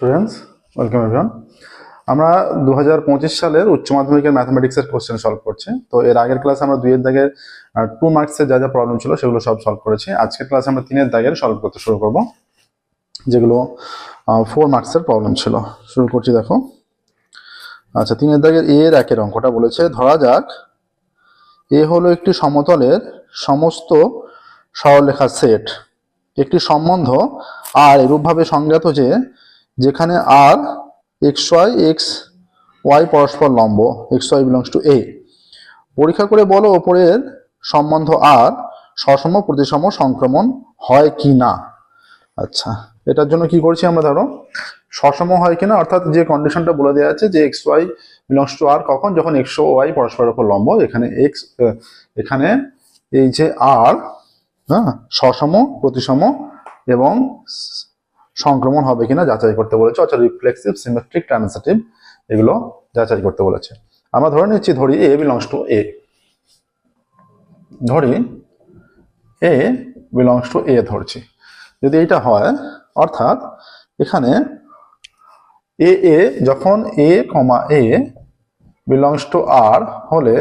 Students, welcome everyone. আমরা 2025 সালের উচ্চ মাধ্যমিকের ম্যাথমেটিক্সের কোশ্চেন সলভ করছি। তো এর আগের ক্লাসে আমরা 2 এর দাগের 2 মার্কসের যা যা প্রবলেম ছিল সেগুলো সব সলভ করেছি। আজকের ক্লাসে আমরা 3 এর দাগের সলভ করতে শুরু করব, যেগুলো 4 মার্কসের প্রবলেম ছিল। শুরু করছি, দেখো। আচ্ছা, 3 এর দাগের এর একের অঙ্কটা বলেছে, ধরা যাক এ হলো একটি সমতলের সমস্ত সরলরেখার সেট। একটি সম্বন্ধ আর এরূপভাবে সংজ্ঞাত যে যেখানে আর এক্স ওয়াই পরস্পর লম্ব, এক্স ওয়াই বিলংস টু এ। পরীক্ষা করে বলো ওপরের সম্বন্ধ আর সসম প্রতিসম সংক্রমণ হয় কি না। আচ্ছা, এটার জন্য কি করছি আমরা, ধরো সসম হয় কিনা, অর্থাৎ যে কন্ডিশনটা বলে দেওয়া আছে যে এক্স ওয়াই বিলংস টু আর কখন, যখন এক্স ও ওয়াই পরস্পরের উপর লম্ব। এখানে এই যে আর, হ্যাঁ, সসম প্রতিসম এবং সংক্রমণ হবে কিনা যাচাই করতে বলেছে, অর্থাৎ রিফ্লেক্সিভ, সিমেট্রিক, ট্রান্সিটিভ, এগুলো যাচাই করতে বলেছে। আমরা ধরে নিচ্ছি, ধরি A belongs to A, A belongs to A ধরছি। যদি এইটা হয়, অর্থাৎ এখানে এ যখন এ comma A belongs to R হলে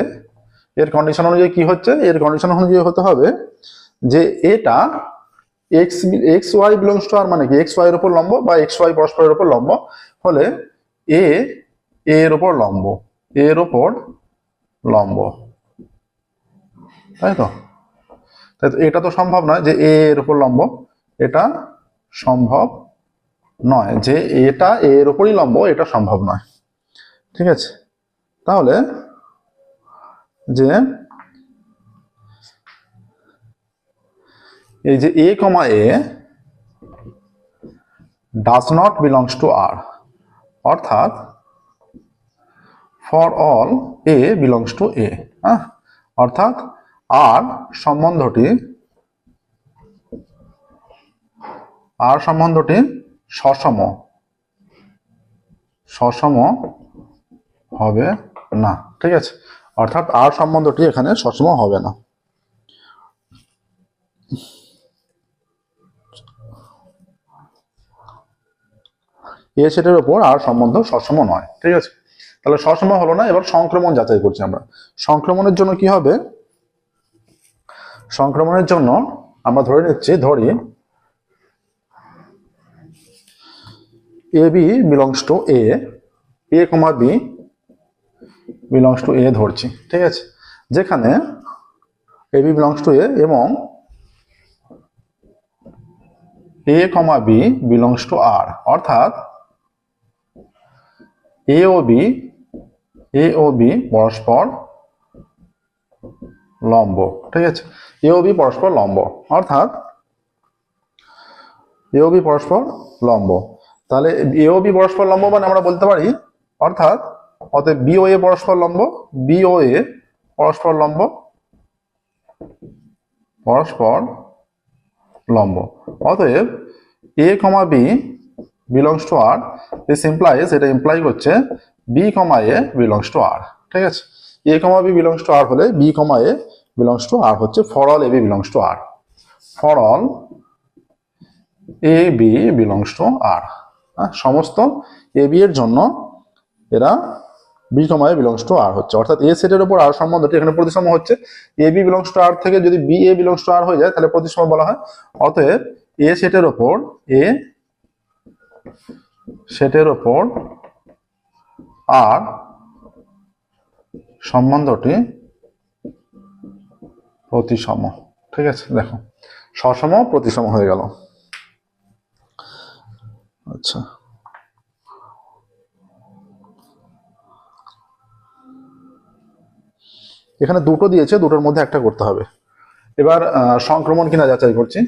এর কন্ডিশন অনুযায়ী কি হচ্ছে, এর কন্ডিশন অনুযায়ী হতে হবে যে এটা এক্স ওয়াই বিলংস টু আর, মানে কি এক্স ওয়াই এর উপর লম্ব বা এক্স ওয়াই পরস্পরের উপর লম্ব হলে এ এর উপর লম্ব, এর উপর লম্ব, তাই তো। এটা তো সম্ভব নয় যে এ এর উপর লম্ব, এটা সম্ভব নয় যে এটা এর উপরই লম্ব, এটা সম্ভব নয়। ঠিক আছে, তাহলে যে এই যে A comma A does not belongs to R, অর্থাৎ for all A belongs to A, অর্থাৎ আর সম্বন্ধটি সসম হবে না। ঠিক আছে, অর্থাৎ আর সম্বন্ধটি এখানে সসম হবে না। এ সেটের উপর আর সম্বন্ধ সসম নয়। ঠিক আছে, তাহলে সসম হলো না। এবার সংক্রমণ যাচাই করছি আমরা। সংক্রমণের জন্য কি হবে, সংক্রমণের জন্য আমরা ধরে নিচ্ছি, ধরি A B belongs to A, A comma B belongs to A ধরছি। ঠিক আছে, যেখানে A B belongs to A এবং A comma B belongs to R, অর্থাৎ এ ও বি পরস্পর লম্ব। ঠিক আছে, এ ও বি পরস্পর লম্ব, অর্থাৎ এ ও বি পরস্পর লম্ব। তাহলে এ ও বি পরস্পর লম্ব মানে আমরা বলতে পারি, অর্থাৎ অতএব বি ও এ পরস্পর লম্ব, বি ও এ পরস্পর লম্ব, অতএব A comma B belongs to R, this implies, এটা ইমপ্লাই করছে B comma A belongs to R. ঠিক আছে, A comma B belongs to R হলে B comma A belongs to R হচ্ছে for all A B belongs to R, for all A B belongs to R. সমস্ত A B এর জন্য এরা B comma A belongs to R হচ্ছে, অর্থাৎ এ সেটের উপর আর সম্বন্ধটি এখানে প্রতিসম হচ্ছে। এ বি বিলংস টু আর থেকে যদি বি এ বিলংস টু আর হয়ে যায় তাহলে প্রতিসম বলা হয়। অতএব এ সেটের উপর আর সম্বন্ধটি প্রতিসম। ঠিক আছে, দেখো সসম প্রতিসম হয়ে গেল। আচ্ছা, এখানে দুটো দিয়েছে, দুটোর মধ্যে একটা করতে হবে। এবার সংক্রমণ কিনা যাচাই করছি।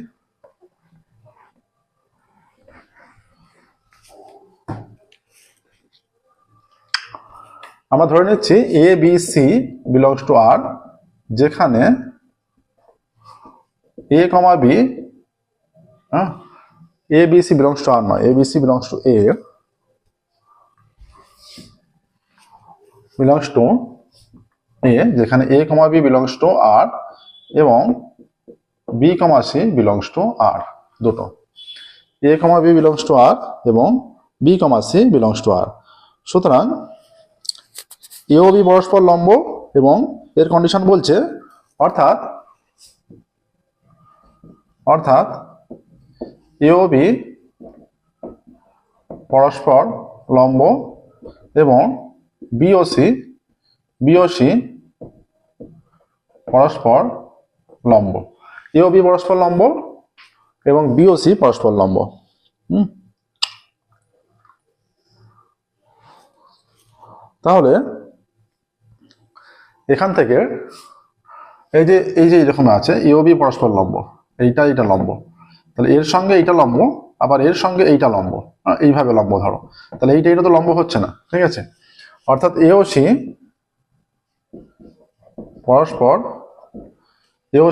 আমরা ধরে নিচ্ছি A B C belongs to R, যেখানে A comma B, A B C belongs to R নয়, A B C belongs to A, belongs to A, যেখানে A comma B belongs to R এবং B comma C belongs to R, দুটো। A comma B belongs to R এবং B comma C belongs to R. সুতরাং A O B পরস্পর লম্ব এবং এর condition বলছে অর্থাৎ এ ও বি পরস্পর লম্ব এবং বি ও সি পরস্পর লম্ব। এ ও বি পরস্পর লম্ব এবং বি ও সি পরস্পর লম্ব। তাহলে এখান থেকে এই যে এরকম আছে এ ও বি পরস্পর লম্ব, এইটা লম্ব, তাহলে এর সঙ্গে এইটা লম্ব, আবার এর সঙ্গে এইটা লম্ব, এইভাবে লম্ব ধরো, তাহলে এইটা তো লম্ব হচ্ছে না, ঠিক আছে। অর্থাৎ এ ও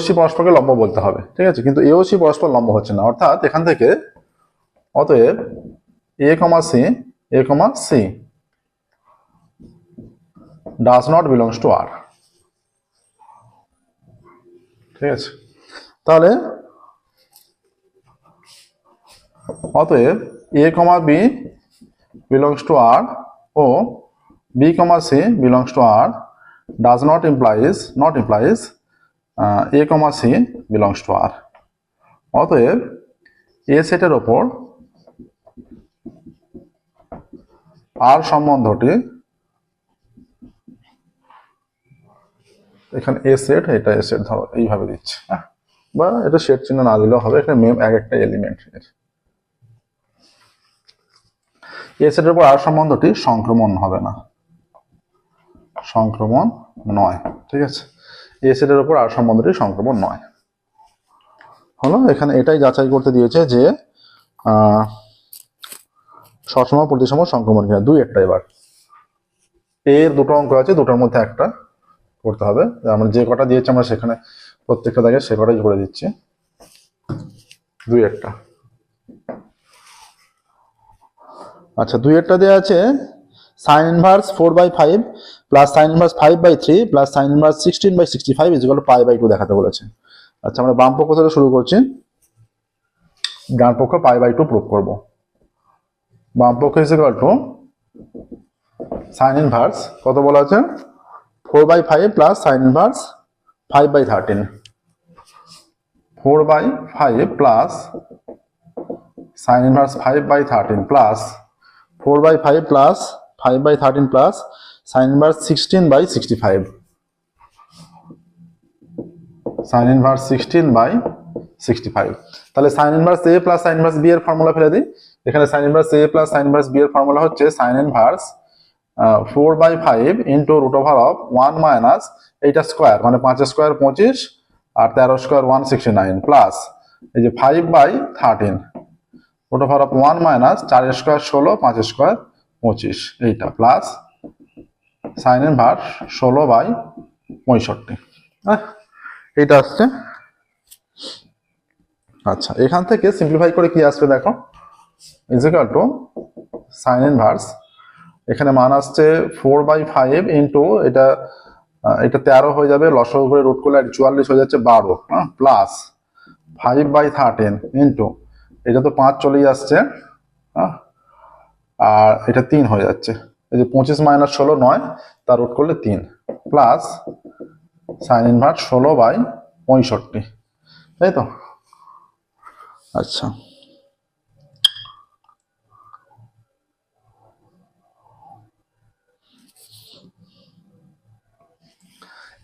সি পরস্পরকে লম্ব বলতে হবে, ঠিক আছে, কিন্তু এ ও সি পরস্পর লম্ব হচ্ছে না। অর্থাৎ এখান থেকে অতএব A comma C does not belongs to R, ঠিক আছে। তাহলে অতএব A comma B belongs to R ও B comma C belongs to R does not implies A comma C belongs to R. অতএব এ সেটের ওপর আর সম্বন্ধটি, এখানে এ সেট, এটা এ সেট ধরো, এইভাবে দিচ্ছে, বা এটা সেট চিহ্ন না দিলেও হবে, এখানে মেম এক একটা এলিমেন্ট। এ সেটের উপর আর সম্বন্ধটি সংক্রমণ হবে না, সংক্রমণ নয়, ঠিক আছে। এ সেটের উপর আর সম্বন্ধটি সংক্রমণ নয় হলো। এখানে এটাই যাচাই করতে দিয়েছে যে সসম প্রতিসম সংক্রমণ কিনা, দুই একটা। এবার এর দুটো অঙ্ক আছে, দুটোর মধ্যে একটা করতে হবে। আমরা যে কটা দিয়েছি আমরা সেখানে প্রত্যেকটা দাগে সে কটাই করে দিচ্ছি, দুই একটা। আচ্ছা, দুই একটা দেওয়া আছে sin inverse 4/5 plus sin inverse 5/3 plus sin inverse 16/65 is equal to π/2 দেখাতে বলেছে। আচ্ছা, আমরা বাম পক্ষ থেকে শুরু করছি, ডান পক্ষ π/2 প্রুভ করব। বাম পক্ষ is equal two sin inverse কত বলা আছে 4/5 plus sin inverse 5/13, 4/5 plus sin inverse 5/13 plus 4/5 plus 5/13 plus sin inverse 16/65, sin inverse 16/65। তাহলে sin inverse a plus sin inverse b এর ফর্মুলা ফেলে দিই। এখানে sin inverse a plus sin inverse b এর formula হচ্ছে sin inverse 4/5 into root over of 1 minus এইটা square, মানে 5 square 25 আর 13 square 169 plus এই যে 5/13 root over of 1 minus 4 square 16 5 square 25 এইটা প্লাস সাইন ইনভার্স 16/65, এইটা আসছে। আচ্ছা, এখান থেকে সিম্পলিফাই করে কি আসবে দেখো, is equal two sign inverse, এখানে মান আসছে 4/5 ইন্টু এটা 13 হয়ে যাবে, লসাগু করে রুট করলে 44 হয়ে যাচ্ছে 12, প্লাস 5/13 ইন্টু এটা তো 5 চলেই আসছে, আর এটা 3 হয়ে যাচ্ছে, এই যে 25 মাইনাস 16 9, তার রুট করলে 3, প্লাস সাইন ইনভার্স 16/65, তাই তো। আচ্ছা,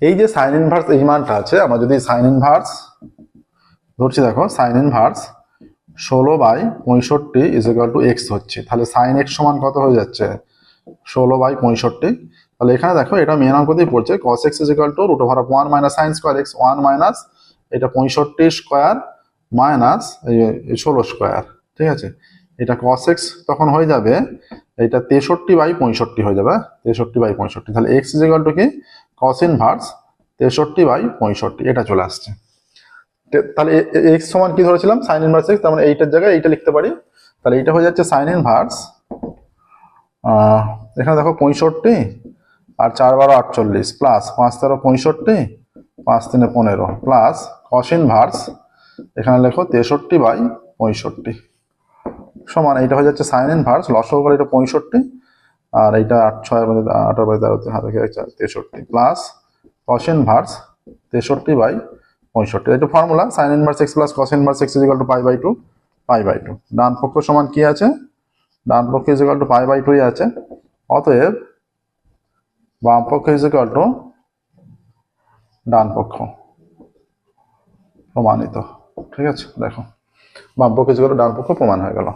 এই যে সাইন ইনভার্স এই মানটা আছে, আমরা যদি সাইন ইনভার্স ধরছি, দেখো sign inverse 16/65 is equal two x হচ্ছে, তাহলে সাইন এক্স সমান কত হয়ে যাচ্ছে 16/65। তাহলে এখানে দেখো এটা মেন অঙ্ক দিয়ে পড়ছে cos x is equal to root over of 1 minus sine square x, 1 minus এটা 65 স্কয়ার মাইনাস 16 স্কয়ার, ঠিক আছে। এটা cos x তখন হয়ে যাবে এটা 63/65 হয়ে যাবে, 63/65। তাহলে x ইজ ইকুয়াল টু কি cos ইনভার্স 63/65, এটা চলে আসছে। তাহলে x সমান কি ধরেছিলাম সাইন ইনভার্স x, তার মানে এইটার জায়গায় এইটা লিখতে পারি, তাহলে এটা হয়ে যাচ্ছে সাইন ইনভার্স, এখানে দেখো 65 আর 4 12 48 প্লাস 5 13 65 5 3 15 প্লাস কস ইনভার্স এখানে লেখো 63/65, সমান এইটা হয়ে যাচ্ছে সাইন ইনভার্স লসাগু করে এটা 65 আর এইটা 8 6 8 প্লাস কস ইনভার্স 63/65। এটা formula sine inverse x plus cos inverse x equal to পাই/2 পাই/2। ডান পক্ষ সমান কি আছে, ডান পক্ষ ইকুয়াল টু পাই/2 আছে। অতএব বাম পক্ষ ইকুয়াল টু ডান পক্ষ প্রমাণিত। ঠিক আছে, দেখো বাম পক্ষ ইকুয়াল টু ডান পক্ষ প্রমাণ হয়ে গেল।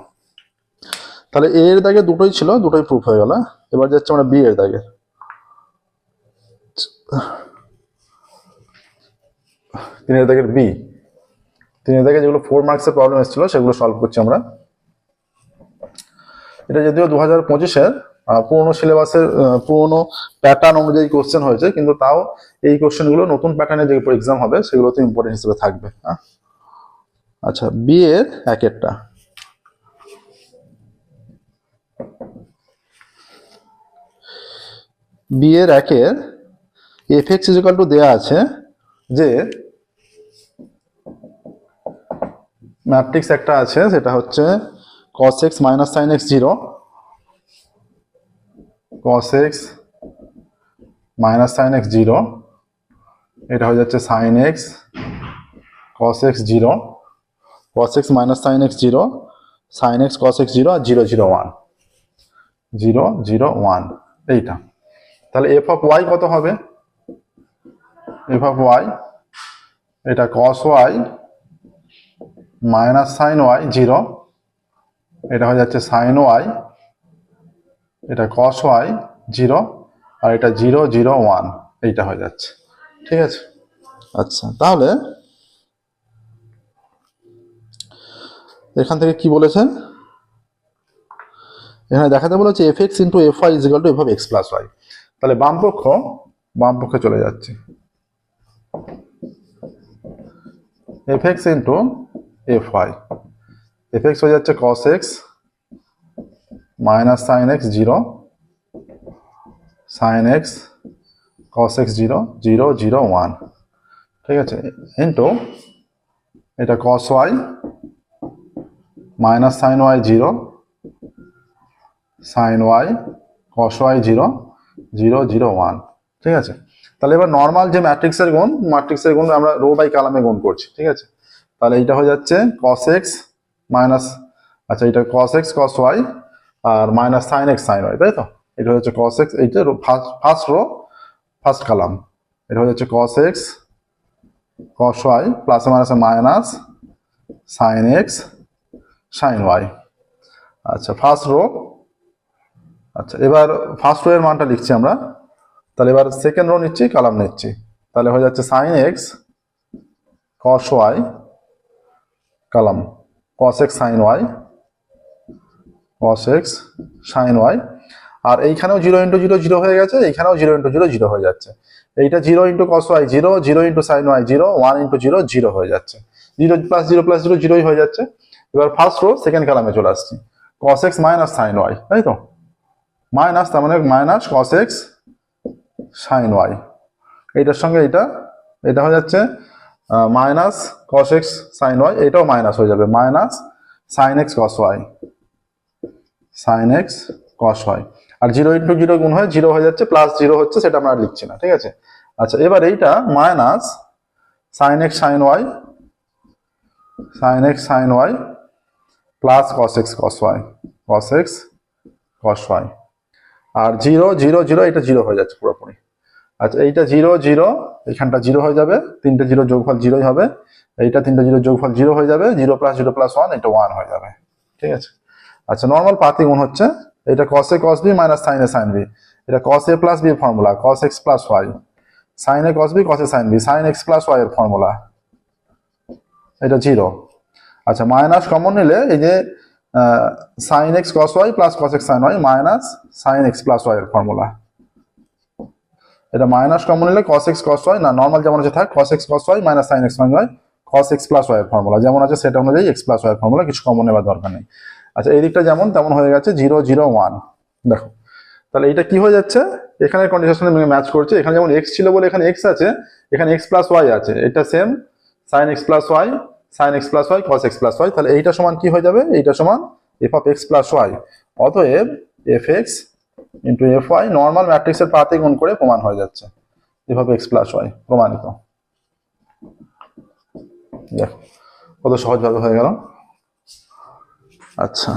তাহলে এ এর দাগে দুটোই ছিল, দুটোই প্রুফ হয়ে গেল। এবার যাচ্ছে আমরা বি এর দাগে। তিনের দাগের বি, তিনের দাগে যেগুলো 4 মার্কসের প্রবলেম এসেছিল সেগুলো সলভ করছি আমরা। এটা যদিও 2025-এর পুরোনো সিলেবাসের পুরোনো প্যাটার্ন অনুযায়ী কোশ্চেন হয়েছে, কিন্তু তাও এই কোশ্চেনগুলো নতুন প্যাটার্নে যে এক্সাম হবে সেগুলোতে ইম্পর্টেন্ট হিসেবে থাকবে। আচ্ছা, বি এর একেরটা। বি এর একের এফ এক্স ইকুয়াল টু দেওয়া আছে যে ম্যাট্রিক্স একটা আছে, সেটা হচ্ছে cos x minus sine x 0, cos x minus sine x 0, এটা হয়ে যাচ্ছে sine x cos x 0, cos x minus sine x 0, sine x cos x 0 আর 0 0 1 0 0 1 এইটা। তাহলে এফ অফ ওয়াই কত হবে? এফ অফ ওয়াই এটা cos y minus sine y 0, এটা হয়ে যাচ্ছে সাইন ওয়াই, এটা cos y 0 আর এটা 0 0 1 এইটা হয়ে যাচ্ছে। ঠিক আছে, আচ্ছা তাহলে এখান থেকে কি বলেছেন, এখানে দেখাতে বলেছে f x into f y is equal to f of x plus y. তাহলে বাম পক্ষে চলে যাচ্ছে f x into f y, f x হয়ে যাচ্ছে cos x minus sine x 0, sine x cos x 0 0 0 1। ঠিক আছে, ইন্টু এটা cos y minus sine y 0, sine y cos y 0 0 0 1। ঠিক আছে, তাহলে এবার নর্মাল যে ম্যাট্রিক্সের গুণ আমরা রো বাই কলামে গুণ করছি। ঠিক আছে, তাহলে এটা হয়ে যাচ্ছে cos x মাইনাস, আচ্ছা এটা cos x cos y আর minus sine x sine y, তাই তো? এটা হচ্ছে cos x, এইটা ফার্স্ট রো ফার্স্ট কলাম, এটা হয়ে যাচ্ছে cos x cos y plus মাইনাসে minus sine x sine y। আচ্ছা ফার্স্ট রো, আচ্ছা এবার ফার্স্ট রো এর মানটা লিখছি আমরা। তাহলে এবার সেকেন্ড রো নিচ্ছি, কলাম নিচ্ছি। তাহলে হয়ে যাচ্ছে sine x cos y column cos x sin y, cos x sin y, আর এইখানেও 0 ইন্টু 0 0 হয়ে গেছে, এইখানেও 0 ইন্টু 0 0 হয়ে যাচ্ছে। এইটা 0 into cos y 0, 0 into sin y 0, 1 into 0 0 হয়ে যাচ্ছে, 0 প্লাস 0 প্লাস 0 0ই হয়ে যাচ্ছে। এবার ফার্স্ট রো সেকেন্ড কলামে চলে আসছি, cos x minus sin y, তাই তো? মাইনাস, তার মানে minus cos x sin y, এইটার সঙ্গে এটা হয়ে যাচ্ছে minus cos x sin y, এটাও মাইনাস হয়ে যাবে, minus sin x cos y, sin x cos y, আর 0 ইন্টু 0 গুণ হয়ে 0 হয়ে যাচ্ছে, প্লাস 0 হচ্ছে, সেটা আমরা লিখছি না। ঠিক আছে, আচ্ছা এবার এইটা minus sin x sin y, sin x sin y plus cos x cos y, cos x cos y, আর 0 0 0 এটা 0 হয়ে যাচ্ছে পুরোপুরি। আচ্ছা এইটা 0 0, এখানটা 0 হয়ে যাবে, তিনটে 0 যোগফল 0ই হবে, এইটা তিনটে 0 যোগফল 0 হয়ে যাবে, 0 প্লাস 0 প্লাস 1 এটা 1 হয়ে যাবে। ঠিক আছে, আচ্ছা নর্মাল পাতি গুণ হচ্ছে, এটা cos a cos b minus sin a sin b, এটা cos a প্লাস b এর formula, cos x plus y, sin a cos b cos a sin b, sin x plus y এর formula, এটা 0। আচ্ছা minus common নিলে এই যে sin x cos y plus cos x sin y minus sin x plus y এর formula, এটা minus common নিলে cos x cos y, না নর্মাল যেমন আছে থাক, cos x cos y minus sin x sin y, cos x plus y এর formula যেমন আছে সেটা অনুযায়ী x প্লাস y এর ফর্মুলা, কিছু কমন নেওয়ার দরকার নেই। আচ্ছা এই দিকটা যেমন তেমন হয়ে গেছে 0 0 1। দেখো তাহলে এটা কি হয়ে যাচ্ছে, এখানে কন্ডিশনের সঙ্গে ম্যাচ করছে, এখানে যেমন x ছিল বলে এখানে x আছে, এখানে x প্লাস y আছে, এটা same sin x plus y, sin x plus y cos x plus y, তাহলে এইটা সমান কি হয়ে যাবে, এইটা সমান f of x plus y. অতএব f x into f y normal ম্যাট্রিক্সের পাতে গুণ করে প্রমাণ হয়ে যাচ্ছে f of x plus y প্রমাণিত। দেখো কত সহজভাবে হয়ে গেল। আচ্ছা,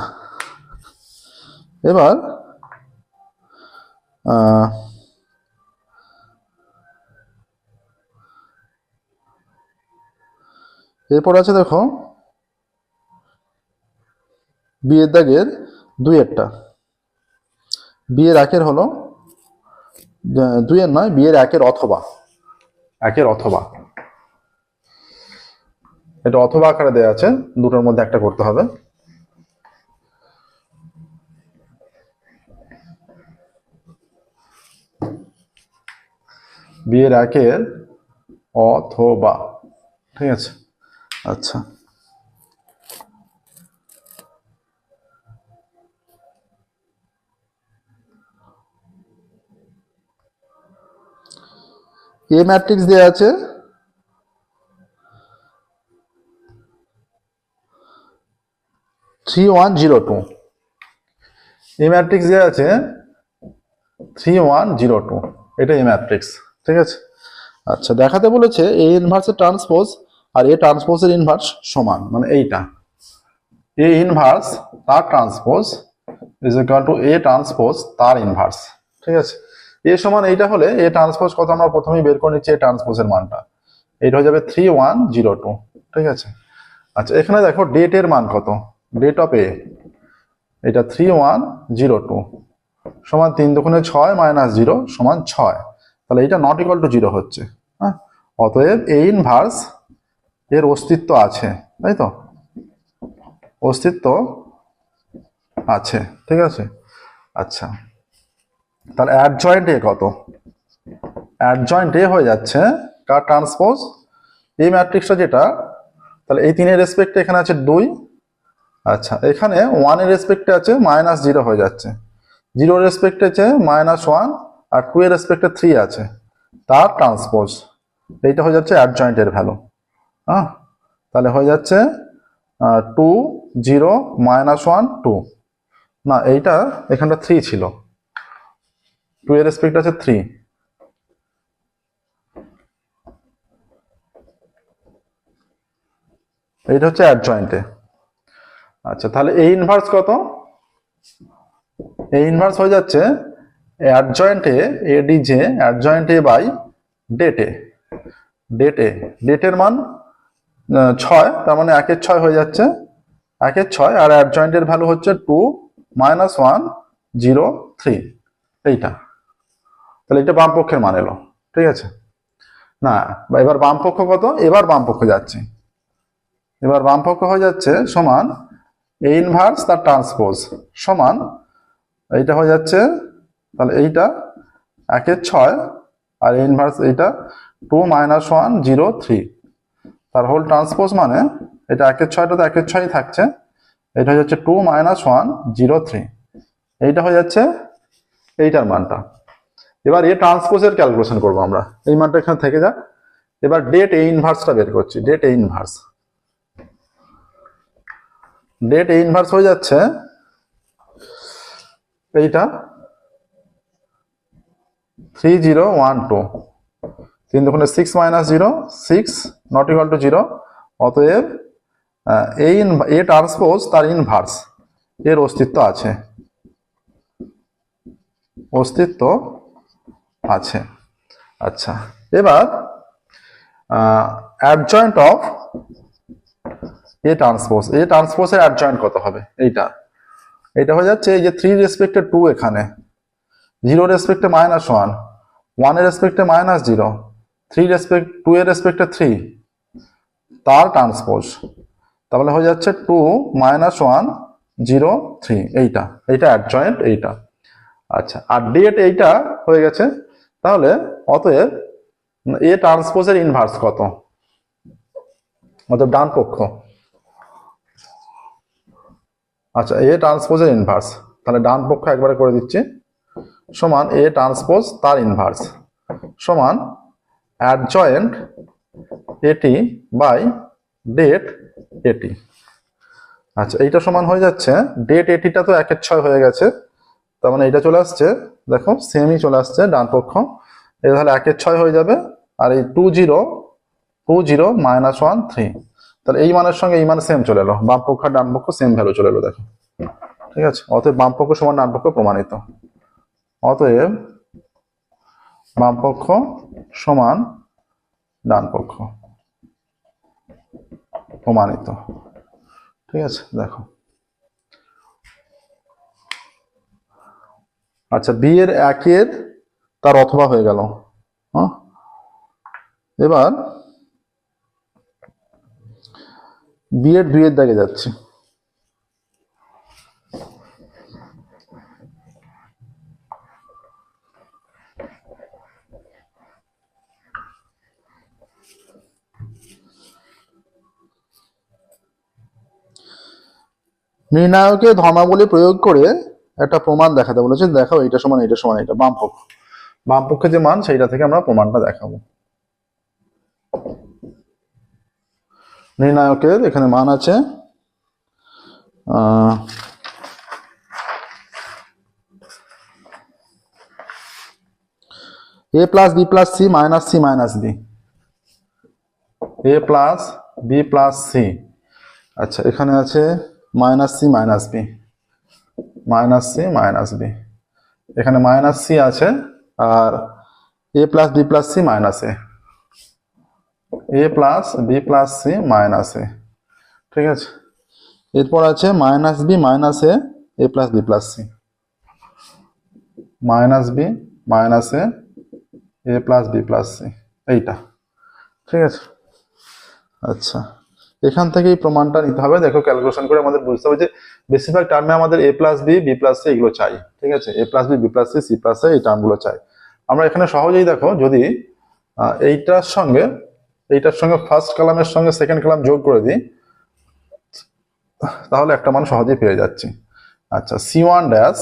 এবার এরপর আছে দেখো বিয়ের দাগের 2-এরটা। বিয়ের একের হলো 2-এর নয়, বিয়ের একের অথবা এটা অথবা আকারে দেওয়া আছে, দুটোর মধ্যে একটা করতে হবে। বিয়ের একের অথবা, ঠিক আছে। আচ্ছা, এ ম্যাট্রিক্স দেওয়া আছে 3102, এ ম্যাট্রিক্স দেওয়া আছে 3102, এটা এ ম্যাট্রিক্স, ঠিক আছে। আচ্ছা, দেখাতে বলেছে এ ইনভার্সের ট্রান্সপোজ আর এ ট্রান্সপোজের ইনভার্স সমান, মানে এইটা এ ইনভার্স তার transpose is equal to A transpose তার ইনভার্স, ঠিক আছে। এ সমান এইটা হলে এ ট্রান্সপোজ কত আমরা প্রথমেই বের করে নিচ্ছি, এ ট্রান্সপোজের মানটা এইটা হয়ে যাবে 3102, ঠিক আছে। আচ্ছা, এখানে দেখো ডেটের মান কত, ডেট অফ এ এটা 3102 সমান 3 দুগুণে 6 মাইনাস 0 সমান 6, তাহলে এটা নট ইকুয়াল টু 0 হচ্ছে। হ্যাঁ, অতএব এ ইনভার্স এর অস্তিত্ব আছে, তাই তো, অস্তিত্ব আছে, ঠিক আছে। আচ্ছা, তাহলে অ্যাডজয়েন্ট এ কত, অ্যাডজয়েন্ট এ হয়ে যাচ্ছে কার ট্রান্সপোজ, এই ম্যাট্রিক্সটা যেটা, তাহলে এই 3 এর রেসপেক্টে এখানে আছে 2, আচ্ছা এখানে 1 এর রেসপেক্টে আছে -0 হয়ে যাচ্ছে, 0 এর রেসপেক্টে আছে -1 আর 2 এর রেসপেক্টে 3 আছে, তার ট্রান্সপোজ এইটা হয়ে যাচ্ছে অ্যাডজয়েন্ট এর ভ্যালু। হ্যাঁ, তাহলে হয়ে যাচ্ছে 2 0 -1 2, না এইটা এখানটা 3 ছিল, 2 এর রেসপেক্ট আছে 3, এইটা হচ্ছে অ্যাডজয়েন্টে। আচ্ছা, তাহলে এই ইনভার্স কত, এই ইনভার্স হয়ে যাচ্ছে অ্যাডজয়েন্টে এডিজে অ্যাডজয়েন্টে বাই ডেটে, ডেটের মান 6, তার মানে 1 এর 6 হয়ে যাচ্ছে, 1 এর 6 আর অ্যাডজয়েন্টের ভ্যালু হচ্ছে 2 -1 0 3, এইটা, তাহলে এটা বাম পক্ষের মান এলো, ঠিক আছে। না এবার বাম পক্ষ কত, এবার বাম পক্ষ যাচ্ছে, এবার বাম পক্ষ হয়ে যাচ্ছে সমান এ ইনভার্স তার ট্রান্সপোজ সমান এইটা হয়ে যাচ্ছে, তাহলে এইটা 1 এর 6 আর এ ইনভার্স এইটা 2 -1 0 3, তার হোল ট্রান্সপোজ মানে এটা 1 এর 6টা তো 1 এর 6ই থাকছে, এটা হয়ে যাচ্ছে 2 -1 0 3, এইটা হয়ে যাচ্ছে এইটার মানটা। এবার এ ট্রান্সপোজের ক্যালকুলেশন করবো আমরা, এই মানটা এখানে থেকে যাক। এবার ডেট এ ইনভার্সটা বের করছি, date A inverse, date A inverse হয়ে যাচ্ছে এইটা 3012, 3 দুগুণে 6 -0 6 নট ইকুয়াল টু 0, অতএব এ ট্রান্সপোজ তার ইনভার্স এর অস্তিত্ব আছে, অস্তিত্ব আছে। আচ্ছা, এবার adjoint of A transpose, A ট্রান্সপোজের অ্যাডজয়েন্ট কত হবে, এইটা এটা হয়ে যাচ্ছে এই যে 3 রেসপেক্টে 2 এখানে, 0 রেসপেক্টে -1 1 এর রেসপেক্টে -0 3 রেসপেক্ট 2 এর রেসপেক্টে 3, তার ট্রান্সপোজ, তাহলে হয়ে যাচ্ছে 2 -1 0 3, এইটা অ্যাডজয়েন্ট এইটা। আচ্ছা, আর ডেট এইটা হয়ে গেছে, তাহলে অতএব এ ট্রান্সপোজের ইনভার্স কত, অতএব ডান পক্ষ, আচ্ছা এ ট্রান্সপোজের ইনভার্স, তাহলে ডান পক্ষ একবারে করে দিচ্ছি সমান এ ট্রান্সপোজ তার ইনভার্স সমান অ্যাডজয়েন্ট এটি বাই ডেট এটি, আচ্ছা, এইটা সমান হয়ে যাচ্ছে ডেট এটিটা তো 1/6 হয়ে গেছে, তার মানে এটা চলে আসছে, দেখো সেমই চলে আসছে ডান পক্ষ, এটা তাহলে 1/6 হয়ে যাবে। আর এই 2 0 -1 3, তাহলে এই মানের সঙ্গে এই মান সেম চলে এলো, বাম পক্ষ আর ডান পক্ষ সেম ভ্যালু চলে এলো, দেখো। ঠিক আছে, অতএব বাম পক্ষ সমান ডান পক্ষ প্রমাণিত। অতএব বাম পক্ষ সমান ডান পক্ষ প্রমাণিত। ঠিক আছে, দেখো। আচ্ছা, বি এর 1 তার অথবা হয়ে গেল। হ্যাঁ, এবার বি এর 2 দাগে যাচ্ছে। নির্ণায়কে ধর্মাবলী প্রয়োগ করে একটা প্রমাণ দেখাতে বলেছে। দেখাও এটা সমান এটা সমান এটা, বাম পক্ষ, বাম পক্ষে যে মান সেইটা থেকে আমরা প্রমাণটা দেখাবো। নির্ণায়কের এখানে মান আছে a plus b plus c minus c minus b, a plus b plus c. আচ্ছা, এখানে আছে minus c minus b, minus c minus b, এখানে মাইনাস সি আছে, আর a plus b plus c minus a plus b plus c minus a. ঠিক আছে, এরপর আছে minus b minus a plus b plus c, minus b minus a plus b plus c, এইটা। ঠিক আছে, আচ্ছা, এখান থেকে এই প্রমাণটা নিতে হবে। দেখো, ক্যালকুলেশন করে আমাদের বুঝতে হবে যে বেশিরভাগ টার্মে আমাদের a plus b b plus c এগুলো চাই। ঠিক আছে, a plus b b plus c c plus a এই টার্মগুলো চাই। আমরা এখানে সহজেই দেখো, যদি এইটার সঙ্গে ফার্স্ট কলামের সঙ্গে সেকেন্ড কলাম যোগ করে দিই, তাহলে একটা মান সহজেই পেয়ে যাচ্ছি। আচ্ছা, C1 dash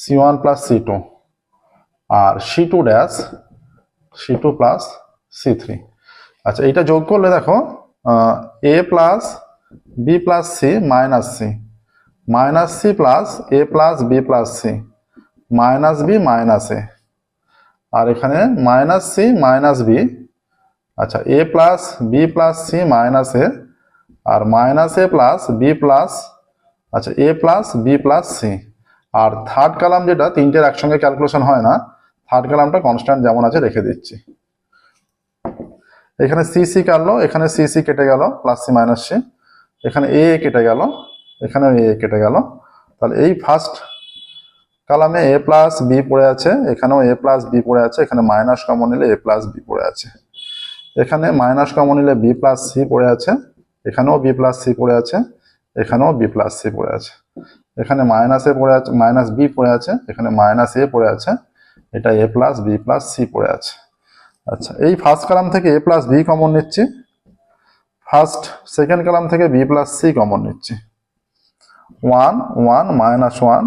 C1 plus C2 আর C2 dash C2 plus C3। আচ্ছা, এইটা যোগ করলে দেখো a plus b plus c minus c, minus c plus a plus b plus c, minus b minus a, আর এখানে মাইনাস সি মাইনাস বি। আচ্ছা, a plus b plus c minus a, আর minus a plus b plus, আচ্ছা, a plus b plus c. আর third column যেটা, তিনটের একসঙ্গে calculation হয় না, থার্ড কলামটা কনস্ট্যান্ট যেমন আছে রেখে দিচ্ছি। এখানে সি সি কাটলো, এখানে সি সি কেটে গেল, প্লাস সি মাইনাস সি, এখানে এ কেটে গেল, এখানে এ কেটে গেল। তাহলে এই ফার্স্ট কলামে এ প্লাস বি পড়ে আছে, এখানেও এ প্লাস বি পড়ে আছে, এখানে মাইনাস কমন নিলে এ প্লাস বি পড়ে আছে, এখানে মাইনাস কমন নিলে বি প্লাস সি পড়ে আছে, এখানেও বি প্লাস সি পড়ে আছে, এখানেও বি প্লাস সি পড়ে আছে, এখানে মাইনাস এ পড়ে আছে, মাইনাস বি পড়ে আছে, এখানে মাইনাস এ পড়ে আছে, এটা এ প্লাস বি প্লাস সি পড়ে আছে। আচ্ছা, এই ফার্স্ট কলাম থেকে এ প্লাস বি কমন নিচ্ছি, সেকেন্ড কলাম থেকে বি প্লাস সি কমন নিচ্ছি। 1 1 মাইনাস 1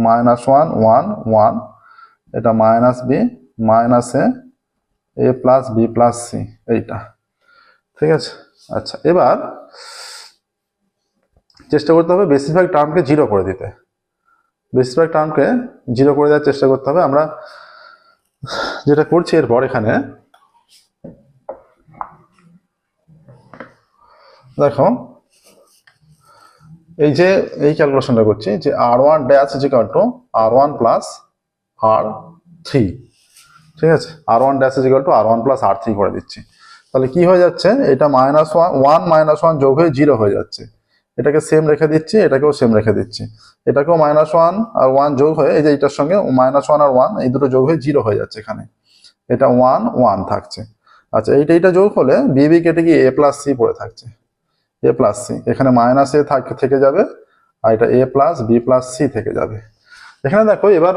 মাইনাস 1 1 1, এটা minus b minus a plus b plus c, এইটা। ঠিক আছে, আচ্ছা, এবার চেষ্টা করতে হবে বেশিরভাগ টার্মকে জিরো করে দিতে, বেশিরভাগ টার্মকে জিরো করে দেওয়ার চেষ্টা করতে হবে। আমরা যেটা করছি এরপর, এখানে দেখো, এই যে এই ক্যালকুলেশনটা করছি যে R1 dash is equal two R1 plus R3। ঠিক আছে, R1 dash is equal two R1 plus R3 করে দিচ্ছি। তাহলে কি হয়ে যাচ্ছে, এটা মাইনাস 1 মাইনাস 1 যোগ হয়ে 0 হয়ে যাচ্ছে, এটাকে সেম রেখে দিচ্ছি, এটাকেও সেম রেখে দিচ্ছি, এটাকেও মাইনাস 1 আর 1 যোগ হয়ে, এই যে এইটার সঙ্গে মাইনাস 1 আর 1 এই দুটো যোগ হয়ে 0 হয়ে যাচ্ছে, এখানে এটা 1 1 থাকছে। আচ্ছা, এইটা যোগ হলে বি কেটে গিয়ে এ প্লাস সি পড়ে থাকছে, এ প্লাস সি, এখানে মাইনাস এ থেকে যাবে, আর এটা এ প্লাস বি প্লাস সি থেকে যাবে। এখানে দেখো, এবার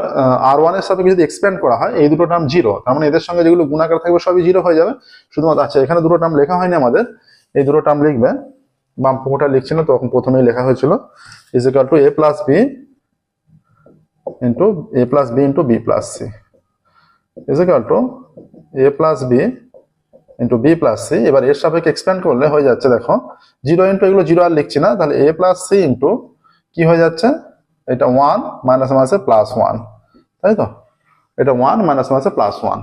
R1 এর সাথে যদি এক্সপ্যান্ড করা হয়, এই দুটো টার্ম জিরো, তার মানে এদের সঙ্গে যেগুলো গুণাকার থাকবে সবই জিরো হয়ে যাবে শুধুমাত্র। আচ্ছা, এখানে দুটো টার্ম লেখা হয়নি আমাদের, এই দুটো টার্ম লিখবে, বাম পক্ষটা লিখছি না, তখন প্রথমেই লেখা হয়েছিল, is equal to a plus b into b plus c, is equal to a plus b into b plus c. এবার এর সাপেক্ষে এক্সপ্যান্ড করলে হয়ে যাচ্ছে দেখো 0 ইন্টু এগুলো 0 আর লিখছি না, তাহলে এ প্লাস সি ইন্টু কি হয়ে যাচ্ছে, এটা 1 মাইনাস মাইনাসে প্লাস 1, তাই তো, এটা 1 মাইনাস মাইনাসে প্লাস 1।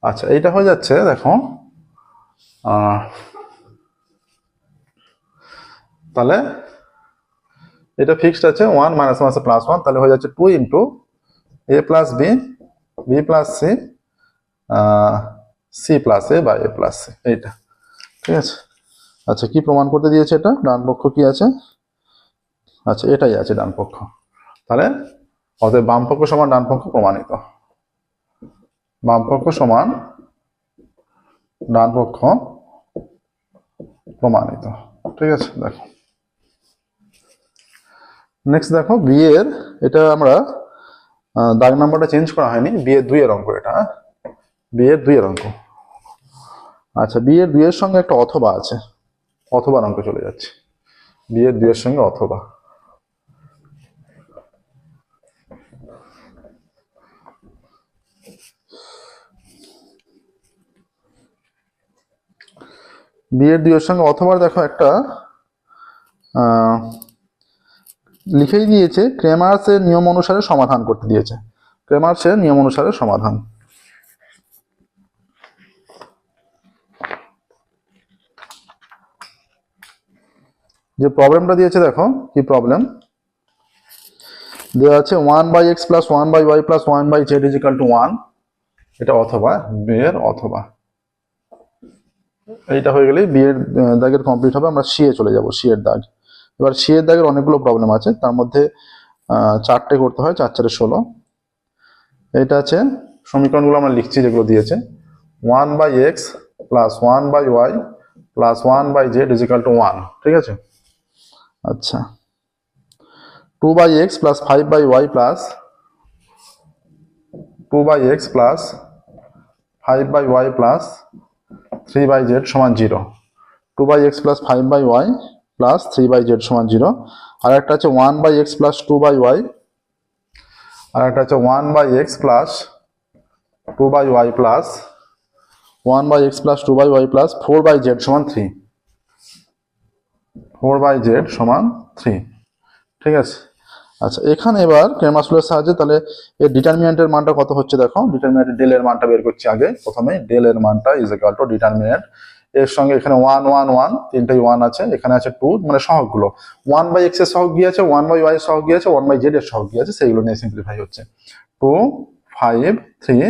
আচ্ছা এইটা হয়ে যাচ্ছে দেখো তাহলে এটা ফিক্সড আছে 1 মাইনাস মাইনাসে প্লাস 1, তাহলে হয়ে যাচ্ছে 2 into a plus b, b plus c, c plus a বা এ প্লাস সি, এইটা ঠিক আছে। আচ্ছা কি প্রমাণ করতে দিয়েছে, এটা ডান পক্ষ কি আছে, আচ্ছা এটাই আছে ডান পক্ষ, তাহলে অতএব বাম পক্ষ সমান ডান পক্ষ প্রমাণিত, বাম পক্ষ সমান ডান পক্ষ প্রমাণিত, ঠিক আছে। দেখো নেক্সট দেখো বি এর, এটা আমরা দাগ নাম্বারটা চেঞ্জ করা হয়নি, বি এর 2 এর অঙ্ক, এটা বি এর 2 এর অঙ্ক। আচ্ছা বি এর 2 এর সঙ্গে একটা অথবা আছে, অথবা অঙ্ক চলে যাচ্ছে, বি এর 2 এর সঙ্গে অথবা। বি এর 2 এর সঙ্গে অথবা দেখো একটা লিখেই দিয়েছে, ক্রেমার্সের নিয়ম অনুসারে সমাধান করতে দিয়েছে, ক্রেমার্সের নিয়ম অনুসারে সমাধান। যে প্রবলেমটা দিয়েছে দেখো কি প্রবলেম দেওয়া আছে, 1/x plus 1/y plus 1/z is equal to 1, এটা অথবা বি এর অথবা। এইটা হয়ে গেলেই বি এর দাগের কমপ্লিট হবে, আমরা সি এ চলে যাব, সি এর দাগ। এবার সি এর দাগের অনেকগুলো প্রবলেম আছে, তার মধ্যে 4টে করতে হয়, 4 4 16। এটা আছে সমীকরণগুলো আমরা লিখছি যেগুলো দিয়েছে, 1/x plus 1/y plus 1/z is equal to 1, ঠিক আছে। আচ্ছা 2/x plus 5/y plus 2/x plus 5/y plus 3/z সমান 0, 2/x plus 5/y plus 3/z সমান 0। আর একটা আছে 1/x প্লাস 2/y, আর একটা আছে 1/x plus 2/y plus 1/x plus 2/y plus 4/z সমান 3, 4/z সমান 3, ঠিক আছে। আচ্ছা এখানে এবার ক্রেমার্স রুলের সাহায্যে তাহলে এর ডিটারমিনেন্টের মানটা কত হচ্ছে দেখো, ডিটারমিনেন্টের ডেল এর মানটা বের করছি আগে, প্রথমে ডেল এর মানটা ইজ ইকুয়াল টু ডিটারমিনেন্ট, এর সঙ্গে এখানে 1 1 1 তিনটাই 1 আছে, এখানে আছে 2 মানে সহগগুলো, 1/x এর সহগ কি আছে, 1/y এর সহগ কি আছে, 1/z এর সহগ কি আছে, সেইগুলো নিয়ে সিম্পলিফাই হচ্ছে, 2 5 3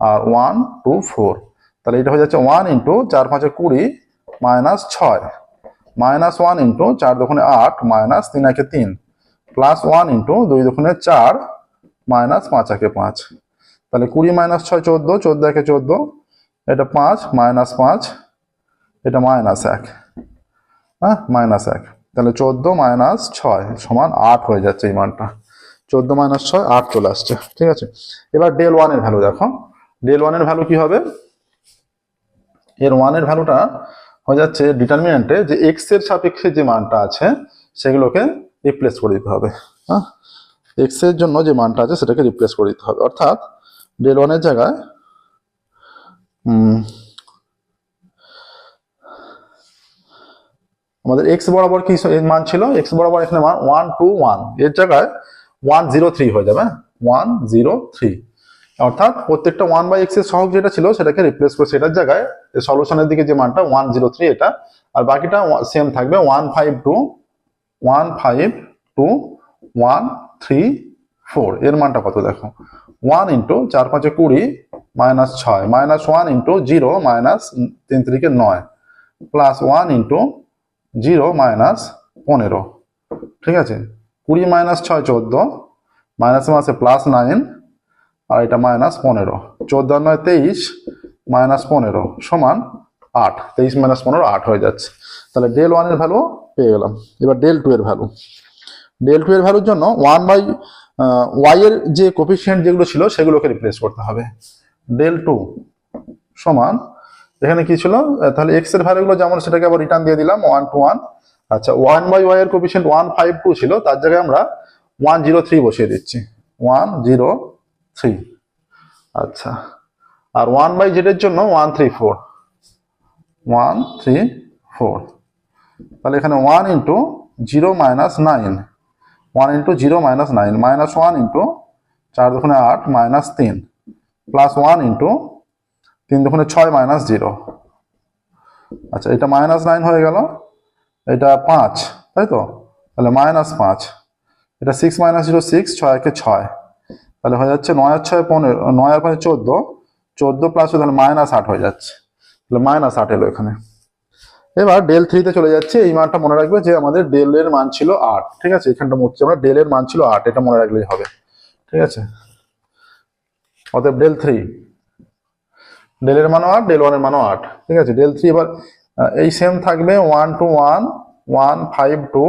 আর 1 2 4। তাহলে এটা হয়ে যাচ্ছে 1 into 4 5 20 minus 6 minus 1 into 4 2 8 minus 3 1 3 plus 1 into 2 2 4 minus 5 1 5। তাহলে 20 মাইনাস 6 14, 14 1 14, এটা 5 মাইনাস 5, এটা মাইনাস 1, হ্যাঁ মাইনাস 1, তাহলে 14 মাইনাস 6 সমান 8 হয়ে যাচ্ছে, এই মানটা 14 মাইনাস 6 8 চলে আসছে, ঠিক আছে। এবার ডেল 1 এর ভ্যালু দেখো, ডেল 1 এর ভ্যালু কি হবে, এর 1 এর ভ্যালুটা হয়ে যাচ্ছে ডিটারমিনেন্টে যে x এর সাপেক্ষে যে মানটা আছে সেগুলোকে রিপ্লেস করে দিতে হবে, হ্যাঁ x এর জন্য যে মানটা আছে সেটাকে রিপ্লেস করে দিতে হবে, অর্থাৎ ডেল 1 এর জায়গায় আমাদের x বরাবর কি মান ছিল, x বরাবর এখানে মান 1 2 1, এর জায়গায় 103 হয়ে যাবে, 103, অর্থাৎ প্রত্যেকটা 1/x এর সহগ যেটা ছিল সেটাকে রিপ্লেস করে সেটার জায়গায় সলিউশনের দিকে যে মানটা 103 এটা, আর বাকিটা সেম থাকবে 152 132 134, এর মানটা কত দেখো, 1 into 4 5 20 minus 6 minus 1 into 0 minus 3 3 9 plus 1 into 0 minus 15, ঠিক আছে। 20 মাইনাস 6 14 মাইনাস মাসে প্লাস 9 আর এটা মাইনাস 15, 14 9 23 মাইনাস 15 সমান 8, 23 মাইনাস 15 8 হয়ে যাচ্ছে। তাহলে ডেল 1 এর ভ্যালু পেয়ে গেলাম। এবার ডেল 2 এর ভ্যালু, ডেল 2 এর ভ্যালুর জন্য 1/y এর যে কোফিশিয়েন্ট যেগুলো ছিল সেগুলোকে রিপ্লেস করতে হবে, ডেল 2 সমান এখানে কি ছিল, তাহলে x এর ভ্যালুগুলো যেমন সেটাকে আবার রিটার্ন দিয়ে দিলাম 1 to 1, আচ্ছা 1/y এর কোফিশিয়েন্ট 152 ছিল, তার জায়গায় আমরা 103 বসিয়ে দিচ্ছি, 103, আচ্ছা আর 1/z এর জন্য 134, 1 3 4, তাহলে এখানে 1 into 0 minus 9, 1 into 0 minus 9, minus 1 into 4 দুগুণে 8 মাইনাস 3, প্লাস 1 ইন্টু 3 দুগুণে 6 মাইনাস 0। আচ্ছা, এটা মাইনাস 9 হয়ে গেল, এটা 5, তাই তো, তাহলে মাইনাস 5, এটা 6 মাইনাস 0 6, 6 একে 6, তাহলে হয়ে যাচ্ছে 9 আর 6 15, 9 আর 5 14, 14 প্লাস তাহলে মাইনাস 8 হয়ে যাচ্ছে, তাহলে মাইনাস 8 এলো এখানে। এবার ডেল 3 তে চলে যাচ্ছে, এই মানটা মনে রাখবে যে আমাদের ডেল এর মান ছিল 8, ঠিক আছে, এখানটা মুছছি আমরা, ডেল এর মান ছিল 8, এটা মনে রাখলেই হবে, ঠিক আছে। অতএব ডেল 3, ডেল এর মানও 8, ডেল 1 এর মানও 8, ঠিক আছে। ডেল 3 এবার এই সেম থাকবে 1 2 1 1 5 2,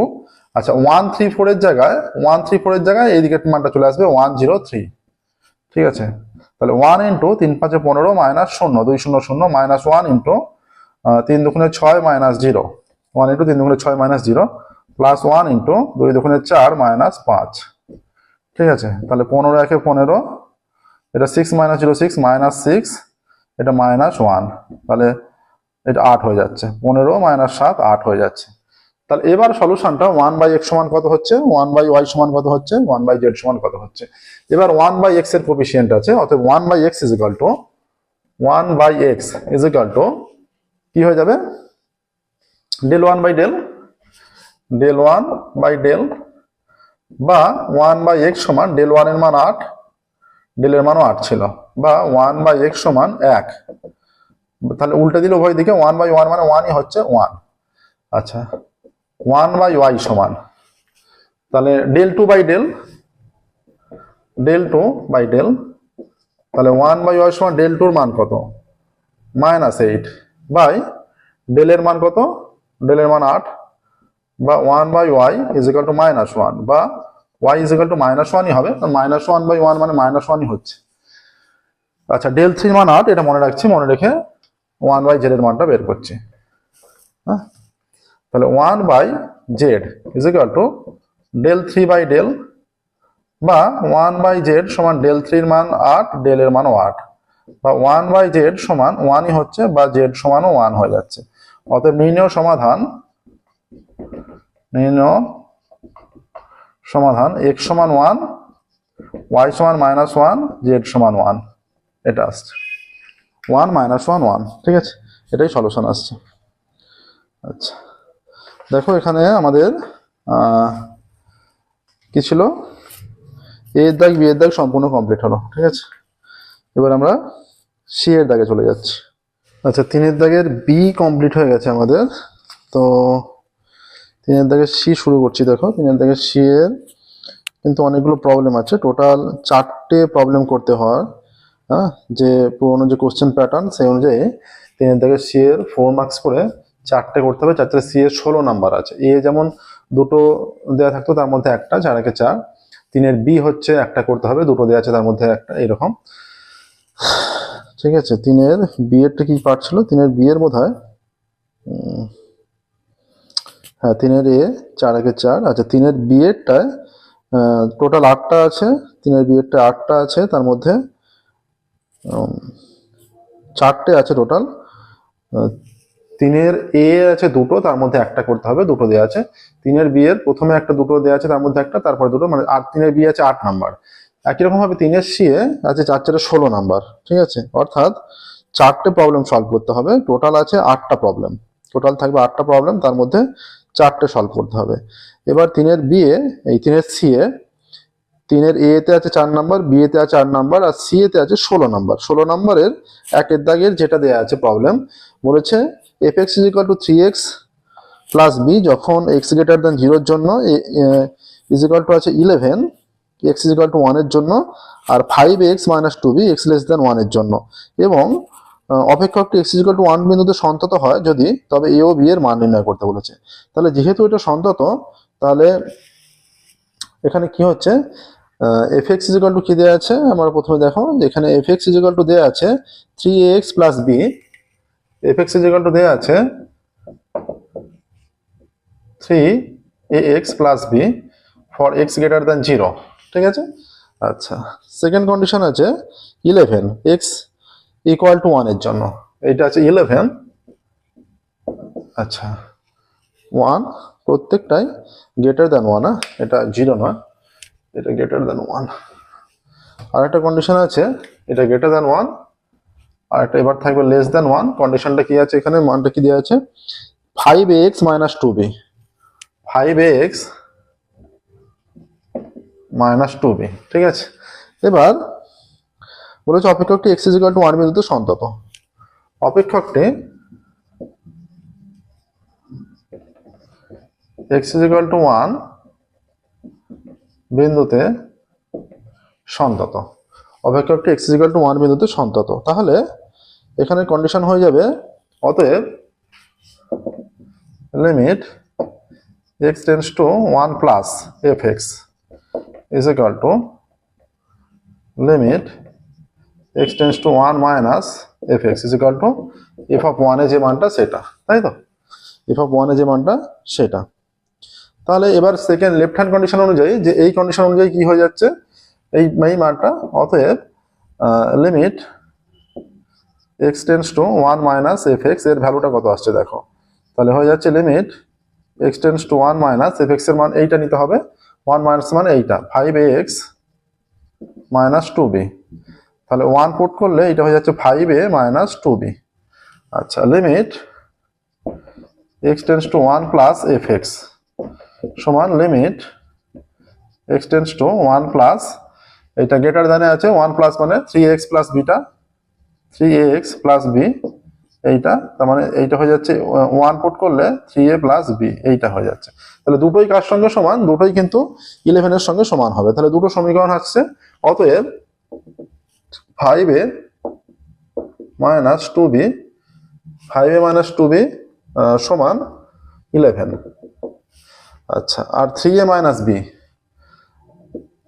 আচ্ছা 1 3 4 এর জায়গায় 1 3 4 এর জায়গায় এই দিকের মানটা চলে আসবে 1 0 3, ঠিক আছে। তাহলে 1 ইন্টু 3 5 15 মাইনাস 0 2 0 0 মাইনাস 1 ইন্টু 3 দুগুণে 6 মাইনাস 0, 1 ইন্টু 3 দুগুণে 6 মাইনাস 0, প্লাস 1 ইন্টু 2 দুগুণে 4 মাইনাস 5, ঠিক আছে। তাহলে 15 একে 15, এটা 6 মাইনাস 0 6 মাইনাস 6, এটা মাইনাস 1, তাহলে এটা 8 হয়ে যাচ্ছে, 15 মাইনাস 7 8 হয়ে যাচ্ছে। তাহলে এবার সলিউশনটা 1 বাই x সমান কত হচ্ছে, 1 বাই y সমান কত হচ্ছে, 1 বাই z সমান কত হচ্ছে। এবার 1 বাই x এর কোফিশিয়েন্ট আছে, অতএব 1 by x is equal to 1 by x is equal to কি হয়ে যাবে, del 1 by del, del 1 by del, বা 1 বাই x সমান ডেল 1 এর মান 8, ডেল এর মানও 8 ছিল, বা 1 বাই x সমান 1, তাহলে উল্টে দিলে উভয় দিকে 1 বাই 1 মানে 1ই হচ্ছে 1। আচ্ছা 1 বাই y সমান, তাহলে del 2 by del, del 2 by del, তাহলে 1 বাই y সমান ডেল 2 এর মান কত, মাইনাস 8, বাই ডেল এর মান কত, ডেল এর মান 8, বা 1 by y is equal to minus 1, বা y is equal to minus 1ই হবে, মাইনাস 1 বাই 1 মানে মাইনাস 1ই হচ্ছে। আচ্ছা ডেল 3 মান 8, এটা মনে রাখছি, মনে রেখে 1 বাই z এর মানটা বের করছি, হ্যাঁ। তাহলে 1 by z is equal to del 3 by del, বা 1 বাই z সমান ডেল 3 এর মান 8, ডেল এর মানও 8, বা 1 বাই z সমান 1ই হচ্ছে, বা z সমানও 1 হয়ে যাচ্ছে। অতএব নির্ণয় সমাধান, নির্ণয় সমাধান x সমান 1, y সমান মাইনাস 1, z সমান 1, এটা আসছে 1 মাইনাস 1 1, ঠিক আছে, এটাই সলিউশন আসছে। আচ্ছা দেখো এখানে আমাদের কি ছিল, এ এর দাগ বি এর দাগ সম্পূর্ণ কমপ্লিট হলো, ঠিক আছে। এবার আমরা সি এর দাগে চলে যাচ্ছি। আচ্ছা 3 এর দাগের বি কমপ্লিট হয়ে গেছে আমাদের, তো 3 এর দাগের সি শুরু করছি। দেখো 3 এর দাগের সি এর কিন্তু অনেকগুলো প্রবলেম আছে, টোটাল 4টে প্রবলেম করতে হয়, হ্যাঁ, যে পুরোনো যে কোশ্চেন প্যাটার্ন সেই অনুযায়ী 3 এর দাগের সি এর 4 মার্কস করে 4টে করতে হবে, 4টে সি এর 16 নাম্বার আছে। এ যেমন দুটো দেওয়া থাকতো তার মধ্যে একটা, 4 একে 4, 3 এর বি হচ্ছে একটা করতে হবে, দুটো দেওয়া আছে তার মধ্যে একটা, এরকম, ঠিক আছে। 3 এর বি এরটা কি পার্ট ছিল, 3 এর বি এর বোধহয়, হ্যাঁ 3 এর এ 4 একে 4, আচ্ছা 3 এর বি এরটায় টোটাল 8টা আছে, 3 এর বি এরটা 8টা আছে, তার মধ্যে 4টে আছে টোটাল। 3 এর এ আছে দুটো, তার মধ্যে একটা করতে হবে, দুটো দেওয়া আছে। 3 এর বি এর প্রথমে একটা, দুটো দেওয়া আছে তার মধ্যে একটা, তারপরে দুটো, মানে 3 এর বি আছে 8 নাম্বার। একই রকম ভাবে 3 এর সি এ আছে 4 4 16 নাম্বার, ঠিক আছে। অর্থাৎ 4টে প্রবলেম সলভ করতে হবে, টোটাল আছে 8টা প্রবলেম, টোটাল থাকবে 8টা প্রবলেম, তার মধ্যে 4টে সলভ করতে হবে। এবার 3 এর বি এ, এই 3 এর সি এ, 3 এর এ তে আছে 4 নাম্বার, বি এতে আছে 8 নাম্বার, আর সি এতে আছে 16 নাম্বার। 16 নাম্বারের একের দাগের যেটা দেওয়া আছে প্রবলেম, বলেছে fx is equal to 3x plus b যখন x গ্রেটার দেন 0 এর জন্য, is equal to আছে 11, x is equal to 1 এর জন্য, আর 5x minus 2b x less than 1 এর জন্য, এবং অপেক্ষকটি x is equal to 1 বিন্দুতে সন্তত হয় যদি, তবে a ও b এর মান নির্ণয় করতে বলেছে। তাহলে যেহেতু এটা সন্তত, তাহলে এখানে কি হচ্ছে, fx is equal to কি দেওয়া আছে, আমরা প্রথমে দেখো এখানে fx is equal to দেওয়া আছে 3ax plus b, fx is equal to দেওয়া আছে 3ax plus b for x greater than 0, ঠিক আছে। আচ্ছা সেকেন্ড কন্ডিশন আছে 11 x equal to 1 এর জন্য, এটা আছে 11 আচ্ছা 1 প্রত্যেকটাই গ্রেটার দ্যান 1, এটা 0 নয়, এটা গ্রেটার দ্যান 1। আর একটা কন্ডিশন আছে, এটা গ্রেটার দ্যান 1, আর একটা এবার থাকবে লেস দ্যান 1। কন্ডিশনটা কি আছে এখানে, মানটা কি দেওয়া আছে 5ax - 2b, 5ax - 2b, ঠিক আছে। এবার বলেছে অপেক্ষকটি x = 1 বিন্দুতে সন্তত। অপেক্ষকটি x = 1 বিন্দুতে সন্তত। অপেক্ষকটি x = 1 বিন্দুতে সন্তত। তাহলে এখানে কন্ডিশন হয়ে যাবে, অতএব limit x tends to 1 plus fx is equal to limit x tends to 1 minus fx is equal two f of 1 এর যে মানটা সেটা, তাই তো, f অফ 1 এর যে মানটা সেটা। তাহলে এবার সেকেন্ড লেফট হ্যান্ড কন্ডিশন অনুযায়ী, যে এই কন্ডিশন অনুযায়ী কি হয়ে যাচ্ছে এই মানটা, অতএব limit x tends to 1 minus fx এর ভ্যালুটা কত আসছে দেখো, তাহলে হয়ে যাচ্ছে limit x tends to 1 minus fx এর মান এইটা নিতে হবে, 1 মাইনাস মানে এইটা 5ax - 2b, তাহলে 1 পুট করলে এটা হয়ে যাচ্ছে 5a - 2b। আচ্ছা limit x tends to 1 plus fx সমান limit x tends to 1 plus, এটা গ্রেটার দ্যানে আছে 1 প্লাস মানে 3x plus beta, 3ax plus b, এইটা তার মানে এইটা হয়ে যাচ্ছে 1 পুট করলে 3a প্লাস b, এইটা হয়ে যাচ্ছে। তাহলে দুটোই কার সঙ্গে সমান, দুটোই কিন্তু 11 এর সঙ্গে সমান হবে। তাহলে দুটো সমীকরণ আসছে, অতএব 5a - 2b, 5a - 2b সমান 11। আচ্ছা আর 3a - b,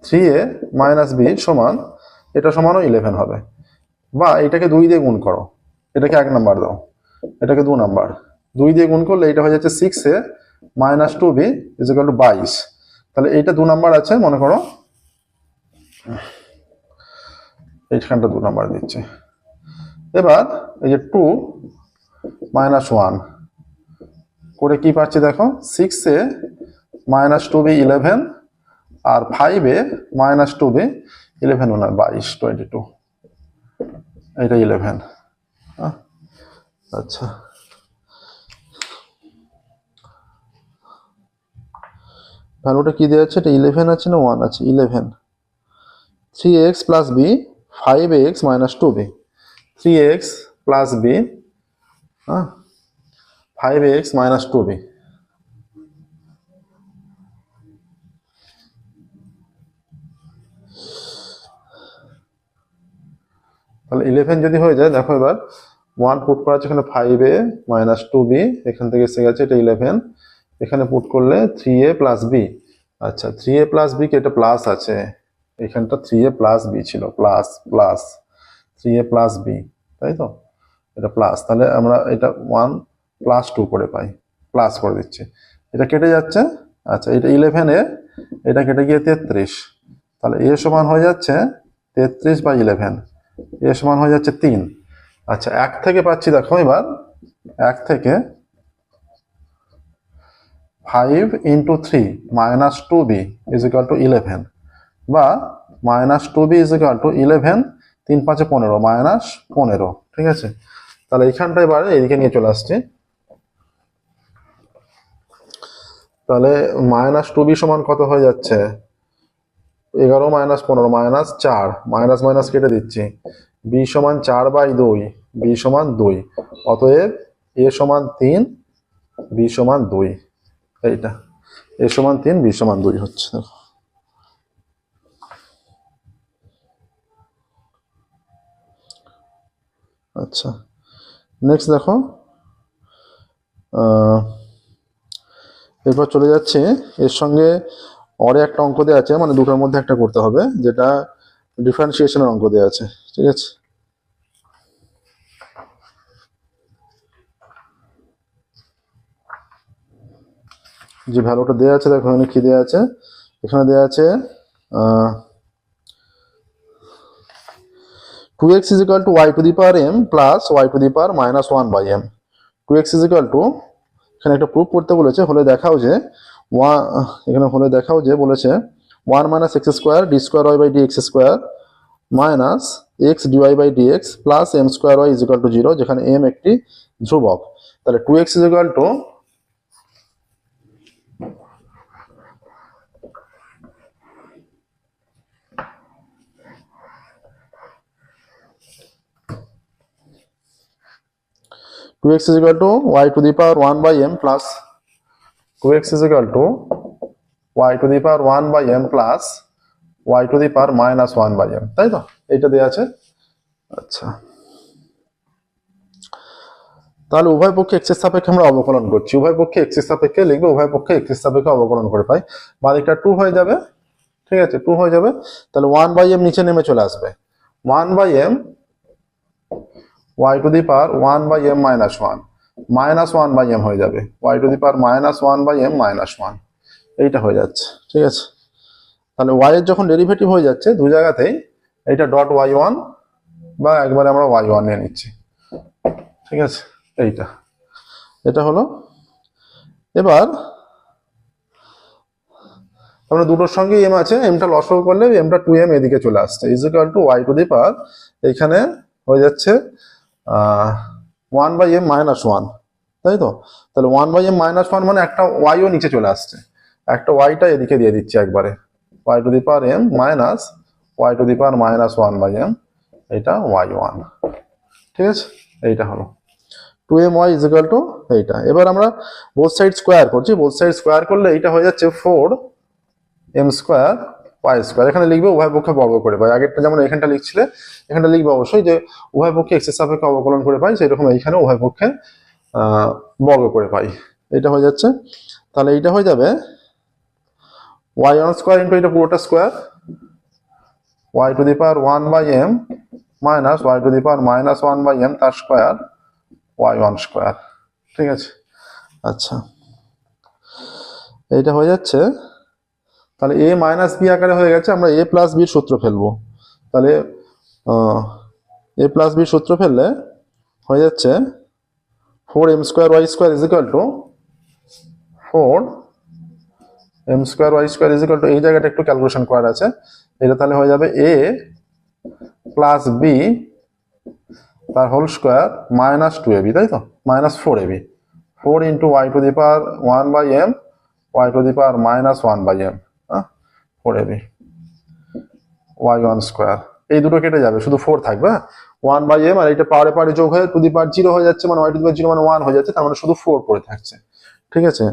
3a - b সমান, এটা সমানও 11 হবে। বা এটাকে 2 দিয়ে গুণ করো, এটাকে 1 নাম্বার দাও, এটাকে 2 নাম্বার, 2 দিয়ে গুণ করলে এটা হয়ে যাচ্ছে 6a - 2b is equal two 22। তাহলে এইটা 2 নাম্বার আছে, মনে করো এইখানটা 2 নাম্বার দিচ্ছে। এবার এই যে 2 - 1 করে কি পাচ্ছি দেখো, 6a - 2b 11, আর 5a - 2b 11 নয় 22, 22, এটা 11। আচ্ছা ভ্যালুটা কি দেওয়া আছে, এটা 11 আছে না 1 আছে, 11। 3x plus b 5ax - 2b, 3x plus b 5ax - 2b। তাহলে 11 যদি হয়ে যায়, দেখো এবার 1 পুট করা আছে এখানে 5a - 2b, এখান থেকে এসে গেছে এটা 11, এখানে পুট করলে 3a প্লাস b। আচ্ছা 3a প্লাস b কে, এটা প্লাস আছে, এখানটা 3a প্লাস b ছিল, plus plus 3a plus b, তাই তো, এটা প্লাস, তাহলে আমরা এটা 1 প্লাস 2 করে পাই, প্লাস করে দিচ্ছি, এটা কেটে যাচ্ছে। আচ্ছা এটা 11 এ এটা কেটে গিয়ে 33, তাহলে এ সমান হয়ে যাচ্ছে 33/11, এ সমান হয়ে যাচ্ছে 3। আচ্ছা 1 থেকে পাচ্ছি দেখো, এবার 1 থেকে 5 × 3 - 2b ইজ ইকুয়াল টু 11, বা -2b ইজ ইকুয়াল টু 11, 3 5 15 -15, ঠিক আছে। তাহলে এইখানটা এবার এইদিকে নিয়ে চলে আসছি, তাহলে -2b সমান কত হয়ে যাচ্ছে, 11 - 15 -4, মাইনাস মাইনাস কেটে দিচ্ছি, b সমান 4/2, b সমান 2, অতএব a সমান 3, b সমান 2, এইটা a সমান 3, b সমান 2 হচ্ছে। আচ্ছা নেক্সট দেখো, এরপর চলে যাচ্ছে, এর সঙ্গে অরে একটা অঙ্ক দেওয়া আছে, মানে দুটোর মধ্যে একটা করতে হবে, যেটা ডিফারেন্সিয়েশনের অঙ্ক দেওয়া আছে, ঠিক আছে। যে ভ্যালুটা দেওয়া আছে দেখো এখানে কি দেওয়া আছে, এখানে দেওয়া আছে 2x is equal to y to the power m plus y to the power -1/m, 2x is equal to এখানে একটা প্রুফ করতে বলেছে, হলে দেখাও যে এখানে হলে দেখাও যে বলেছে 1 minus x square d square y by d x square minus x dy by dx plus m square y is equal to 0, যেখানে এম একটি ধ্রুবক। তাহলে 2x is equal to 2x is equal to y to the power 1 by m plus 2x is equal to y to the power 1 by m plus y to the power minus 1 by m, তাই তো? এইটা দেয়া আছে। আচ্ছা, তাহলে উভয় পক্ষে x এর সাপেক্ষে আমরা অবকলন করছি, উভয় পক্ষে x এর সাপেক্ষে লিখবে, উভয় পক্ষে x এর সাপেক্ষে অবকলন করে পাই, বাঁ দিকটা 2 হয়ে যাবে, ঠিক আছে, 2 হয়ে যাবে। তাহলে 1 by m নিচে নেমে চলে আসবে, 1 by m y to the power 1 by m minus 1 minus 1 by m হয়ে যাবে, y to the power minus 1 by m minus 1, এইটা হয়ে যাচ্ছে, ঠিক আছে। তাহলে y এর যখন ডেরিভেটিভ হয়ে যাচ্ছে দু জায়গাতেই, এইটা ডট y1 বা একবারে আমরা y1 নিয়ে নিচ্ছি, ঠিক আছে, এইটা এটা হলো। এবার আমরা দুটোর সঙ্গে m আছে, mটা লসও করলে mটা 2m এদিকে চলে আসছে, is equal to y to the power এইখানে হয়ে যাচ্ছে 1 by m minus 1, তাই তো? তাহলে 1 by m minus 1 মানে একটা y ও নিচে চলে আসছে, একটা y টা এদিকে দিয়ে দিচ্ছি একবারে, y to the power m minus y to the power minus 1 by m, এটা y1, ঠিক আছে, এইটা হলো 2my is equal to এইটা। এবার আমরা বোথ সাইড স্কোয়ার করছি, বোথ সাইড স্কোয়ার করলে এইটা হয়ে যাচ্ছে 4m স্কোয়ার y স্কোয়ার, এখানে লিখবে উভয় পক্ষে বর্গ করে পাই, আগেরটা যেমন এখানটা লিখছিলে এখানটা লিখবে অবশ্যই যে উভয় পক্ষে x এর সাপেক্ষে অবকলন করে পাই, সেই রকম এইখানে উভয় পক্ষে বর্গ করে পাই, এটা হয়ে যাচ্ছে। তাহলে এইটা হয়ে যাবে y1 স্কোয়ার ইন্টু এটা পুরোটা square y to the power 1 by m minus y to the power minus 1 by m তার স্কোয়ার y1 স্কোয়ার, ঠিক আছে। আচ্ছা, এইটা হয়ে যাচ্ছে। তাহলে a মাইনাস বি আকারে হয়ে গেছে, আমরা a প্লাস বির সূত্র ফেলবো, তাহলে a প্লাস বির সূত্র ফেললে হয়ে যাচ্ছে 4m square y square is equal two 4m square y square is equal two, এই জায়গাটা একটু ক্যালকুলেশন করার আছে, এটা তাহলে হয়ে যাবে a প্লাস বি তার হোল স্কোয়ার মাইনাস 2ab, তাই তো, minus 4ab, 4 into y to the power 1 by m y to the power minus 1 by m 4ab y1 square, এই দুটো কেটে যাবে, শুধু 4 থাকবে, 1 by m আর এটা পাওয়ারে পাওয়ারে যোগ হয়ে টু দি পাওয়ার 0 হয়ে যাচ্ছে, মানে y টু দি পাওয়ার 0 মানে 1 হয়ে যাচ্ছে, তার মানে শুধু 4 পড়ে থাকছে, ঠিক আছে।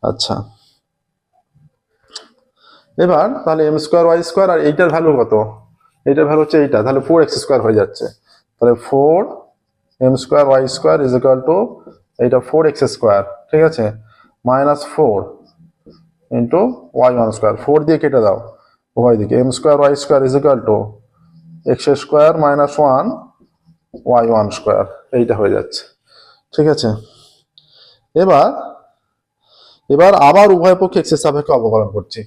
আচ্ছা, এবার তাহলে m স্কোয়ার y স্কোয়ার আর এইটার ভ্যালু কত, এইটার ভ্যালু হচ্ছে এইটা, তাহলে 4x স্কোয়ার হয়ে যাচ্ছে, তাহলে 4m square y square is equal two এইটা 4x স্কোয়ার, ঠিক আছে, মাইনাস 4 ইন্টু y1 স্কোয়ার, 4 দিয়ে কেটে দাও উভয় দিকে, m square y square is equal two x square minus 1 y1 square, এইটা হয়ে যাচ্ছে, ঠিক আছে। এবার আবার উভয় পক্ষে x এর সাপেক্ষে অবকলন করছি,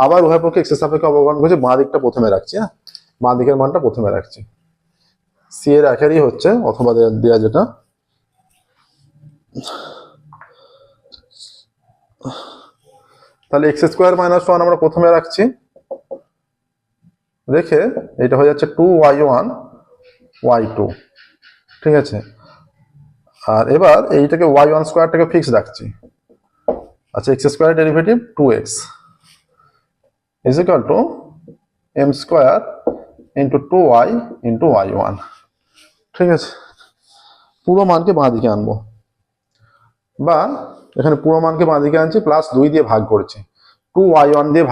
আবার উভয় পক্ষে x এর সাপেক্ষে অবকলন করছি, বাঁ দিকটা প্রথমে রাখছি, হ্যাঁ, বাঁ দিকের মানটা প্রথমে রাখছি, c এর আকারই হচ্ছে অথবা দেয়া যেটা, তাহলে x স্কোয়ার মাইনাস 1 আমরা প্রথমে রাখছি, রেখে এটা হয়ে যাচ্ছে 2y1 y2, ঠিক আছে। আর এবার এইটাকে y1 স্কোয়ারটাকে ফিক্স রাখছি, আচ্ছা, x square derivative 2x is equal two m square into 2y into y1, ঠিক আছে। পুরো মানকে বাঁ দিকে আনবো, বা এখানে পুরো মানকে বাঁ দিকে আনছি, প্লাস 2 দিয়ে ভাগ করছি, 2y1 দিয়ে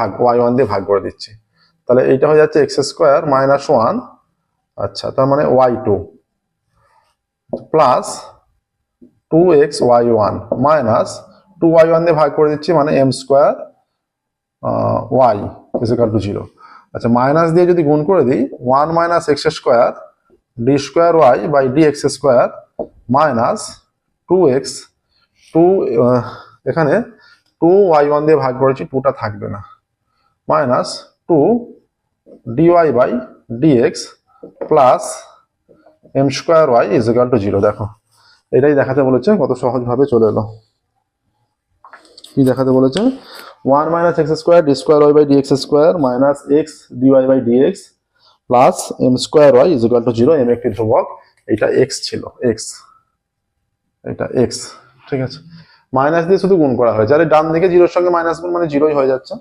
ভাগ করে দিচ্ছি, তাহলে এইটা হয়ে যাচ্ছে x স্কোয়ার মাইনাস 1, আচ্ছা, তার মানে y2 plus 2x y1 minus 2y1 দিয়ে ভাগ করে দিচ্ছি, মানে m square y is equal to 0, আচ্ছা, মাইনাস দিয়ে যদি গুণ করে দিই 1 minus x square d square y by dx square minus 2x, এখানে 2y1 দিয়ে ভাগ করেছি, 2টা থাকবে না, minus 2 dy by dx plus m square y is equal to 0, দেখো এটাই দেখাতে বলেছে, কত সহজভাবে চলে এলো। কি দেখাতে বলেছে 1 minus x square d square y by dx square minus x dy by dx plus m square y is equal to 0। M একটি ধ্রুবক, এটা এক্স ছিল, এক্স, এটা এক্স। ঠিক আছে, মাইনাস দিয়ে শুধু গুণ করা হয়েছে, আর ডান দিকে জিরোর সঙ্গে মাইনাস গুণ মানে জিরোই হয়ে যাচ্ছে।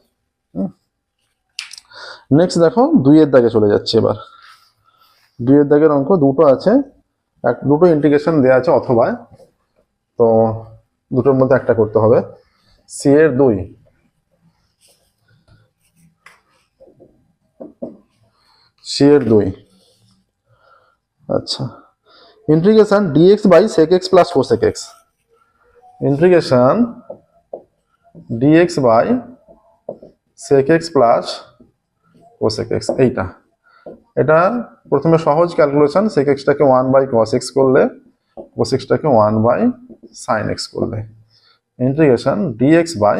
নেক্সট দেখো 2 এর দাগে চলে যাচ্ছে। এবার 2 এর দাগের অঙ্ক দুটো আছে, দুটো ইন্টিগ্রেশন দেওয়া আছে অথবা, তো দুটোর মধ্যে একটা করতে হবে। সি এর 2, সি এর 2, আচ্ছা, integration dx by sec x plus cosec x, integration dx by sec x plus cosec x. এইটা, এটা প্রথমে সহজ ক্যালকুলেশন, সেক এক্সটাকে 1 বাই কস এক্স করলে, কোস এক্সটাকে 1 বাই সাইন এক্স করলে, ইন্টিগ্রেশন ডিএক্স বাই,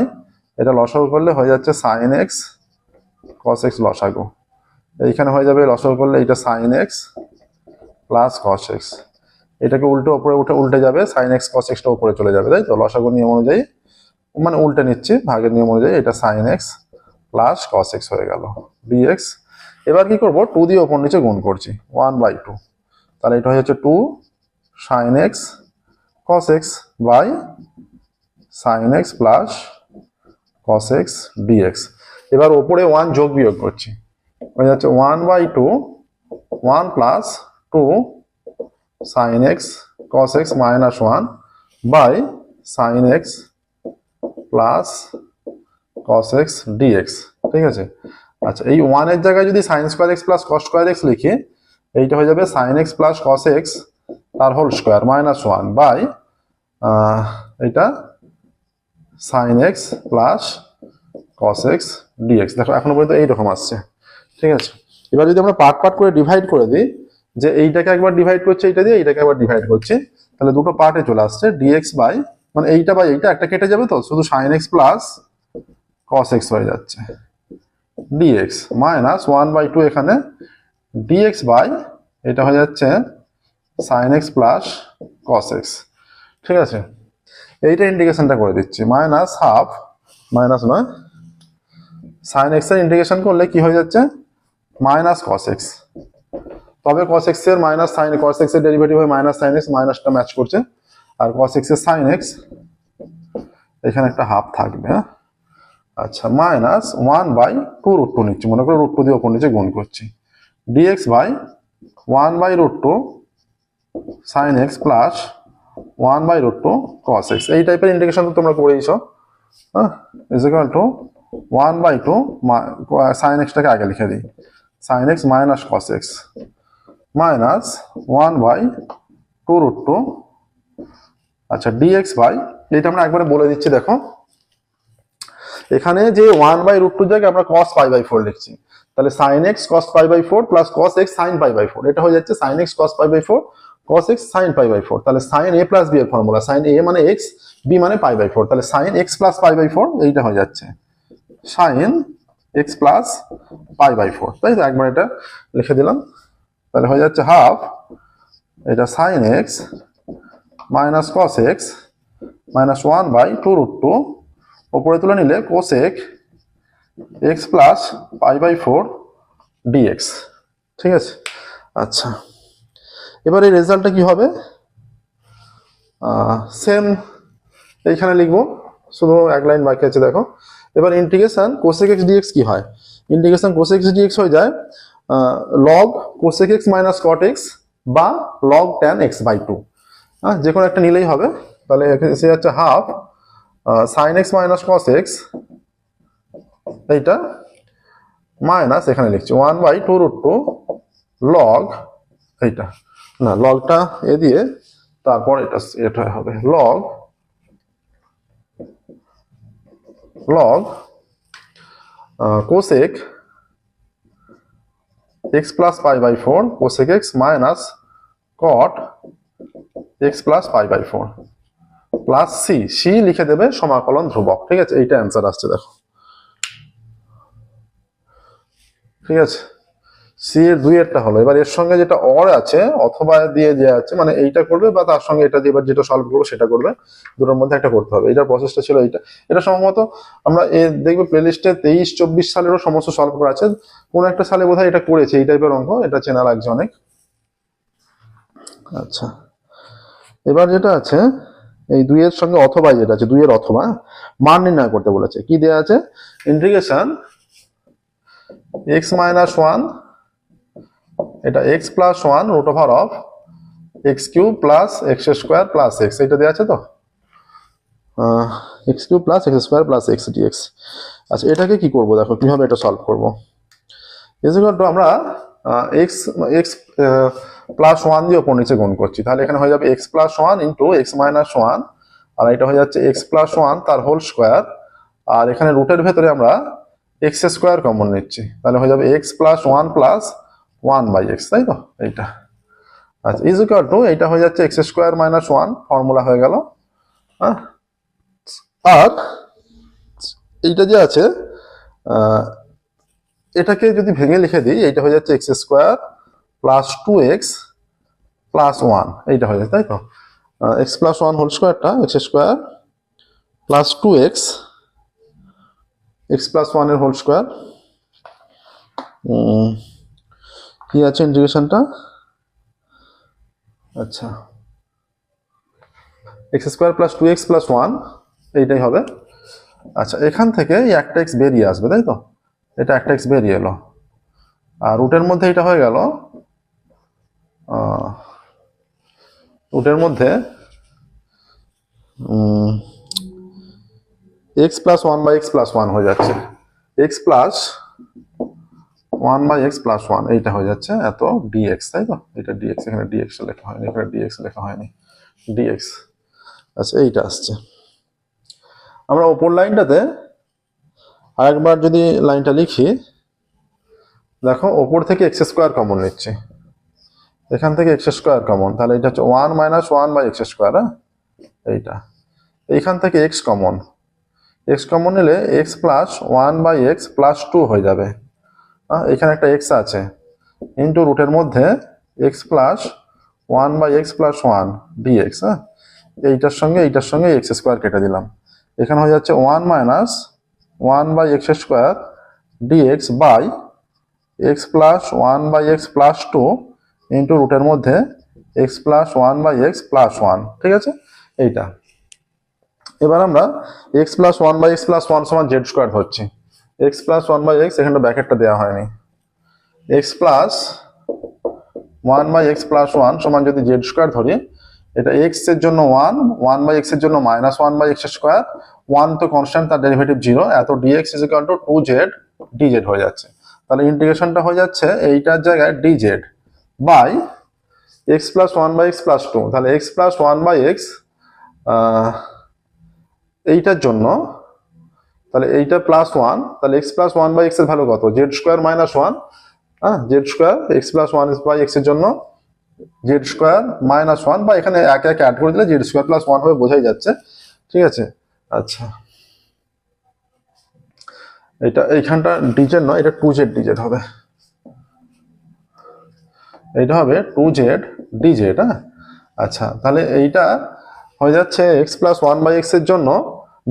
এটা লসাগু করলে হয়ে যাচ্ছে সাইন এক্স কস এক্স লসাগু, এইখানে হয়ে যাবে লসাগু করলে এটা sine x plus cos x, এটাকে উল্টে ওপরে উল্টে যাবে, সাইন এক্স কস এক্সটা উপরে চলে যাবে, তাই তো? লসাগু নিয়ম অনুযায়ী, মানে উল্টে নিচ্ছি, ভাগের নিয়ম অনুযায়ী, এটা sine x plus cos x হয়ে গেল ডিএক্স। এবার কি করব, 2 দিয়ে ওপর নিচে গুণ করছি, 1 বাই 2, তাহলে এটা হয়ে যাচ্ছে 2 sine x cos x by sine x plus cos x dx. এবার ওপরে 1 যোগ বিয়োগ করছি, হয়ে যাচ্ছে 1 by 2 1 plus 2 sine x cos x minus 1 by sine x plus cos x dx. ঠিক আছে, আচ্ছা, এই 1 এর জায়গায় যদি sine square x plus cos square x লিখি, এইটা হয়ে যাবে sine x plus cos x তার হোল স্কোয়ার মাইনাস 1 বাই এটা sine x plus cos x dx. দেখো এখনো পর্যন্ত এইরকম আসছে। ঠিক আছে, এবার যদি আমরা পার্ট পার্ট করে ডিভাইড করে দিই, যে এইটাকে একবার ডিভাইড করছে এইটা দিয়ে, এইটাকে একবার ডিভাইড করছি, তাহলে দুটো পার্টে চলে আসছে, ডিএক্স বাই, মানে এইটা বাই এইটা একটা কেটে যাবে, তো শুধু sine x plus cos x হয়ে যাচ্ছে ডিএক্স মাইনাস 1 বাই 2 এখানে ডিএক্স বাই এটা হয়ে যাচ্ছে sine x plus cos x. ঠিক আছে, এইটা ইন্টিগ্রেশনটা করে দিচ্ছি, মাইনাস হাফ, মাইনাস নয়, সাইন এক্স এর ইন্টিগ্রেশন করলে কি হয়ে যাচ্ছে মাইনাস কস এক্স, তবে cos x এর মাইনাস সাইন, cos x এর ডেরিভেটিভ হয় মাইনাস সাইন এক্স, মাইনাসটা ম্যাচ করছে, আর cos x এর সাইন এক্স এখানে একটা হাফ থাকবে। হ্যাঁ, আচ্ছা, মাইনাস 1 বাই 2 রুট 2 নিচ্ছি, মনে করো রুট 2 দিয়ে ওপর নিচে গুণ করছি, dx by 1 by root 2 sine x plus 1 by root 2 cos x। এই টাইপের ইন্টিগ্রেশন তো তোমরা করেইছো। হ্যাঁ, is equal to 1 by 2 sine এক্সটাকে আগে লিখে দিই, sine x minus cos x minus 1 by 2 root 2, আচ্ছা, ডিএক্স বাই, এটা আমরা একবারে বলে দিচ্ছি। দেখো এখানে যে 1 বাই রুট 2 জায়গায় আমরা cos পাই বাই 4 লিখছি, তাহলে sine x cos pi by 4 plus cos x sine pi by 4, এটা হয়ে যাচ্ছে sine x cos pi by 4 cos x sine pi by 4, তাহলে সাইন a প্লাস বি এর ফর্মুলা, সাইন a মানে x, b মানে pi by 4, তাহলে sine x plus pi by 4, এইটা হয়ে যাচ্ছে sine x plus pi by 4, তাই তো? একবার এটা লিখে দিলাম, তাহলে হয়ে যাচ্ছে হাফ, এটা sine x minus cos x minus 1 by 2 root 2, ওপরে তুলে নিলে cosec x plus pi by 4 dx. ঠিক আছে, আচ্ছা, এবার এই রেজাল্টটা কি হবে, সেম এইখানে লিখবো, শুধু এক লাইন বাকি আছে। দেখো এবার ইন্টিগ্রেশন কোসেক এক্স ডিএক্স কি হয়, ইন্টিগ্রেশন কোসেক এক্স ডিএক্স হয়ে যায় log cosec x minus cot x বা লগ ট্যান এক্স বাই 2, হ্যাঁ, যে কোনো একটা নিলেই হবে। তাহলে এসে যাচ্ছে half sign x minus cos x, এইটা মাইনাস এখানে লিখছি 1 বাই 2 রুট 2 লগ, এইটা না, লগটা এ দিয়ে তারপর এটা হবে log cosec x plus pi by 4 cosec x minus cot x plus pi by 4 plus c লিখে দেবে সমাকলন ধ্রুবক। ঠিক আছে, এইটা অ্যান্সার আসছে। দেখো ঠিক আছে, সি এর 2 এরটা হলো। এবার এর সঙ্গে যেটা অর আছে অথবা দিয়ে যে আছে মানে এইটা করবে বা তার সঙ্গে এটা দিয়ে এবার যেটা সলভ করবো সেটা করবে, দুটোর মধ্যে একটা করতে হবে। এটার প্রসেসটা ছিল এইটা। এটা সম্ভবত আমরা দেখবে প্লেলিস্টে 23-24 সালেরও সমস্ত সলভ করা আছে, কোন একটা সালে বোধহয় এটা করেছে এই টাইপের অঙ্ক, এটা চেনা লাগছে অনেক। আচ্ছা, এবার যেটা আছে এই 2 এর সঙ্গে অথবা যেটা আছে 2 এর অথবা মান নির্ণয় করতে বলেছে। কি দেওয়া আছে, ইন্টিগ্রেশন x - 1, এটা x + 1 √of x³ + x² + x, এটা দেওয়া আছে তো, x³ + x² + x dx। আচ্ছা, এটাকে কি করব, দেখো কিভাবে এটা সলভ করব। আমরা x +1 দিয়ে ওপর নিচে গুণ করছি, তাহলে এখানে হয়ে যাবে x + 1 × x - 1, আর এটা হয়ে যাচ্ছে x + 1 তার হোল স্কোয়ার, আর এখানে রুটের ভেতরে আমরা x² কমন নিচ্ছি, তাহলে হয়ে যাবে x + 1 + 1/x, তাই তো এইটা। আচ্ছা, এটা হয়ে যাচ্ছে x² - 1, ফর্মুলা হয়ে গেল। আর এইটা যে আছে এটাকে যদি ভেঙে লিখে দিই, এইটা হয়ে যাচ্ছে x² + 2x + 1, এইটা হয়ে যাচ্ছে, তাই তো। x + 1 হোল স্কোয়ারটা x² + 2x x + 1 এর হোল স্কোয়ার, কি আছে ইন্টিগ্রেশনটা, আচ্ছা x² + 2x + 1 এইটাই হবে। আচ্ছা, এখান থেকে এই একটা x বেরিয়ে আসবে, তাই তো, এটা একটা x বেরিয়ে এলো, আর রুটের মধ্যে এটা হয়ে গেল, রুটের মধ্যে x + 1/x + 1 হয়ে যাচ্ছে, x + 1/x + 1 এইটা হয়ে যাচ্ছে এত dx, তাই তো, এটা dx, এখানে dx লেখা হয়নি, এখানে dx লেখা হয়নি, dx। আচ্ছা, এইটা আসছে। আমরা ওপর লাইনটাতে আরেকবার যদি লাইনটা লিখি, দেখো ওপর থেকে x² কমন নিচ্ছি, এখান থেকে x² কমন, তাহলে এটা হচ্ছে 1 - 1/x², এইটা। এইখান থেকে x কমন নিলে x + 1/x + 2 হয়ে যাবে, এখানে একটা x আছে, ইন্টু রুটের মধ্যে x + 1/x + 1 dx, এইটার সঙ্গে x² কেটে দিলাম, এখানে হয়ে যাচ্ছে 1 - 1/x² dx by x + 1/x + 2 into রুটের মধ্যে x + 1/x + 1, ঠিক আছে এইটা। এবার আমরা x + 1/x + 1 সমান z² ধরছি, x + 1/x, এখানে ব্র্যাকেটটা দেওয়া হয়নি, x + 1/x + 1 সমান যদি z² ধরি, এটা x এর জন্য 1, 1/x এর জন্য -1/x², 1 তো কনস্ট্যান্ট, তার ডেরিভেটিভ 0, এত dx = 2z dz হয়ে যাচ্ছে, তাহলে ইন্টিগ্রেশনটা হয়ে যাচ্ছে এইটার জায়গায় dz বাই x + 1/x + 2, তাহলে x + 1/x এইটার জন্য, তাহলে এইটা +1, তাহলে x + 1/x এর ভ্যালু কত, z² - 1, z² x + 1/x এর জন্য z² - 1, বা এখানে একে একে অ্যাড করে দিলে z² + 1 হবে, বোঝাই যাচ্ছে, ঠিক আছে। আচ্ছা, এটা এইখানটা dz নয়, এটা 2z dz হবে, এইটা হবে 2z dz, আচ্ছা, তাহলে এইটা হয়ে যাচ্ছে x + 1/x এর জন্য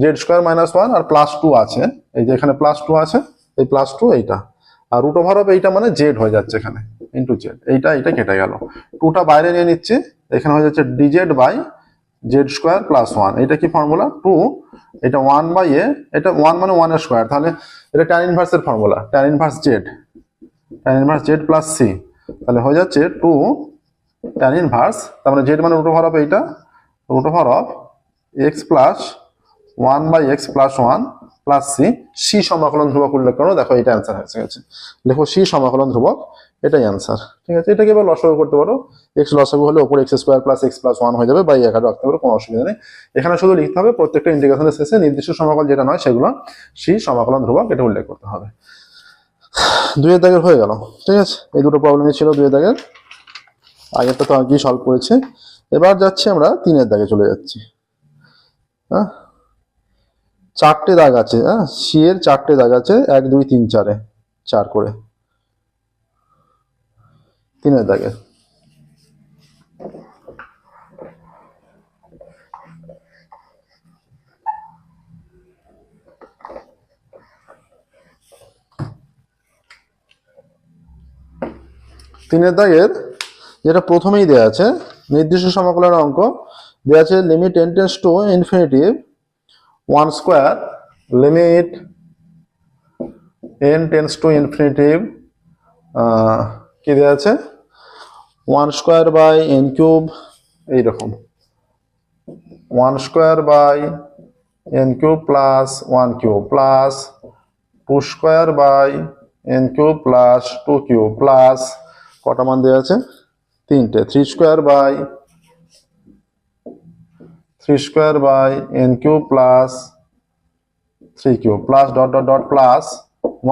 z² - 1 আর +2 আছে, এই যে এখানে +2 আছে, এই +2 এইটা, আর √of এইটা মানে z হয়ে যাচ্ছে এখানে ইন্টু z, এইটা কেটে গেল, 2টা বাইরে নিয়ে নিচ্ছি, এখানে হয়ে যাচ্ছে dz বাই z² + 1, এটা কি ফর্মুলা 2, এটা 1/a, এটা 1 মানে 1 এর স্কোয়ার, তাহলে এটা tan ইনভার্স এর formula, tan inverse z + c, তাহলে হয়ে যাচ্ছে 2 tan ইনভার্স, তার মানে z মানে √of এইটা, √of x + 1/x + 1 + c, c সমাকলন ধ্রুবক উল্লেখ করো, দেখো এটা অ্যান্সার হয়ে গেছে, লেখো c সমাকলন ধ্রুবক, এটাই অ্যান্সার, ঠিক আছে। এটাকে এবার লসাগু করতে পারো, x লসাগু হলে উপরে x² + x + 1 হয়ে যাবে, বা এখানে রাখতে পারো, কোনো অসুবিধা নেই। এখানে শুধু লিখতে হবে প্রত্যেকটা ইন্টিগ্রেশনের শেষে নির্দিষ্ট সমাকল যেটা নয় সেগুলো c সমাকলন ধ্রুবক, এটা উল্লেখ করতে হবে। 2 এর দাগের হয়ে গেল, ঠিক আছে, এই দুটো প্রবলেমই ছিল 2 এর দাগের, আগেরটা তো আগেই সলভ করেছে। এবার যাচ্ছি আমরা 3 এর দাগে চলে যাচ্ছি, 4টে দাগ আছে, সি এর 4টে দাগ আছে, 1 2 3 4 4 করে, 3 দাগের। তিনের দাগের যেটা প্রথমেই দেওয়া আছে নির্দিষ্ট সমাকলনের অঙ্ক দেওয়া আছে limit n tends to infinitive 1 square limit n tends to infinitive কি দেওয়া আছে 1 স্কয়ার বাই n কিউব এইরকম 1 square by n cube plus 1 cube plus 2 square by n cube plus 2 cube plus কটা মান দেওয়া আছে 3টে 3 square by n cube plus 3 cube plus dot dot dot plus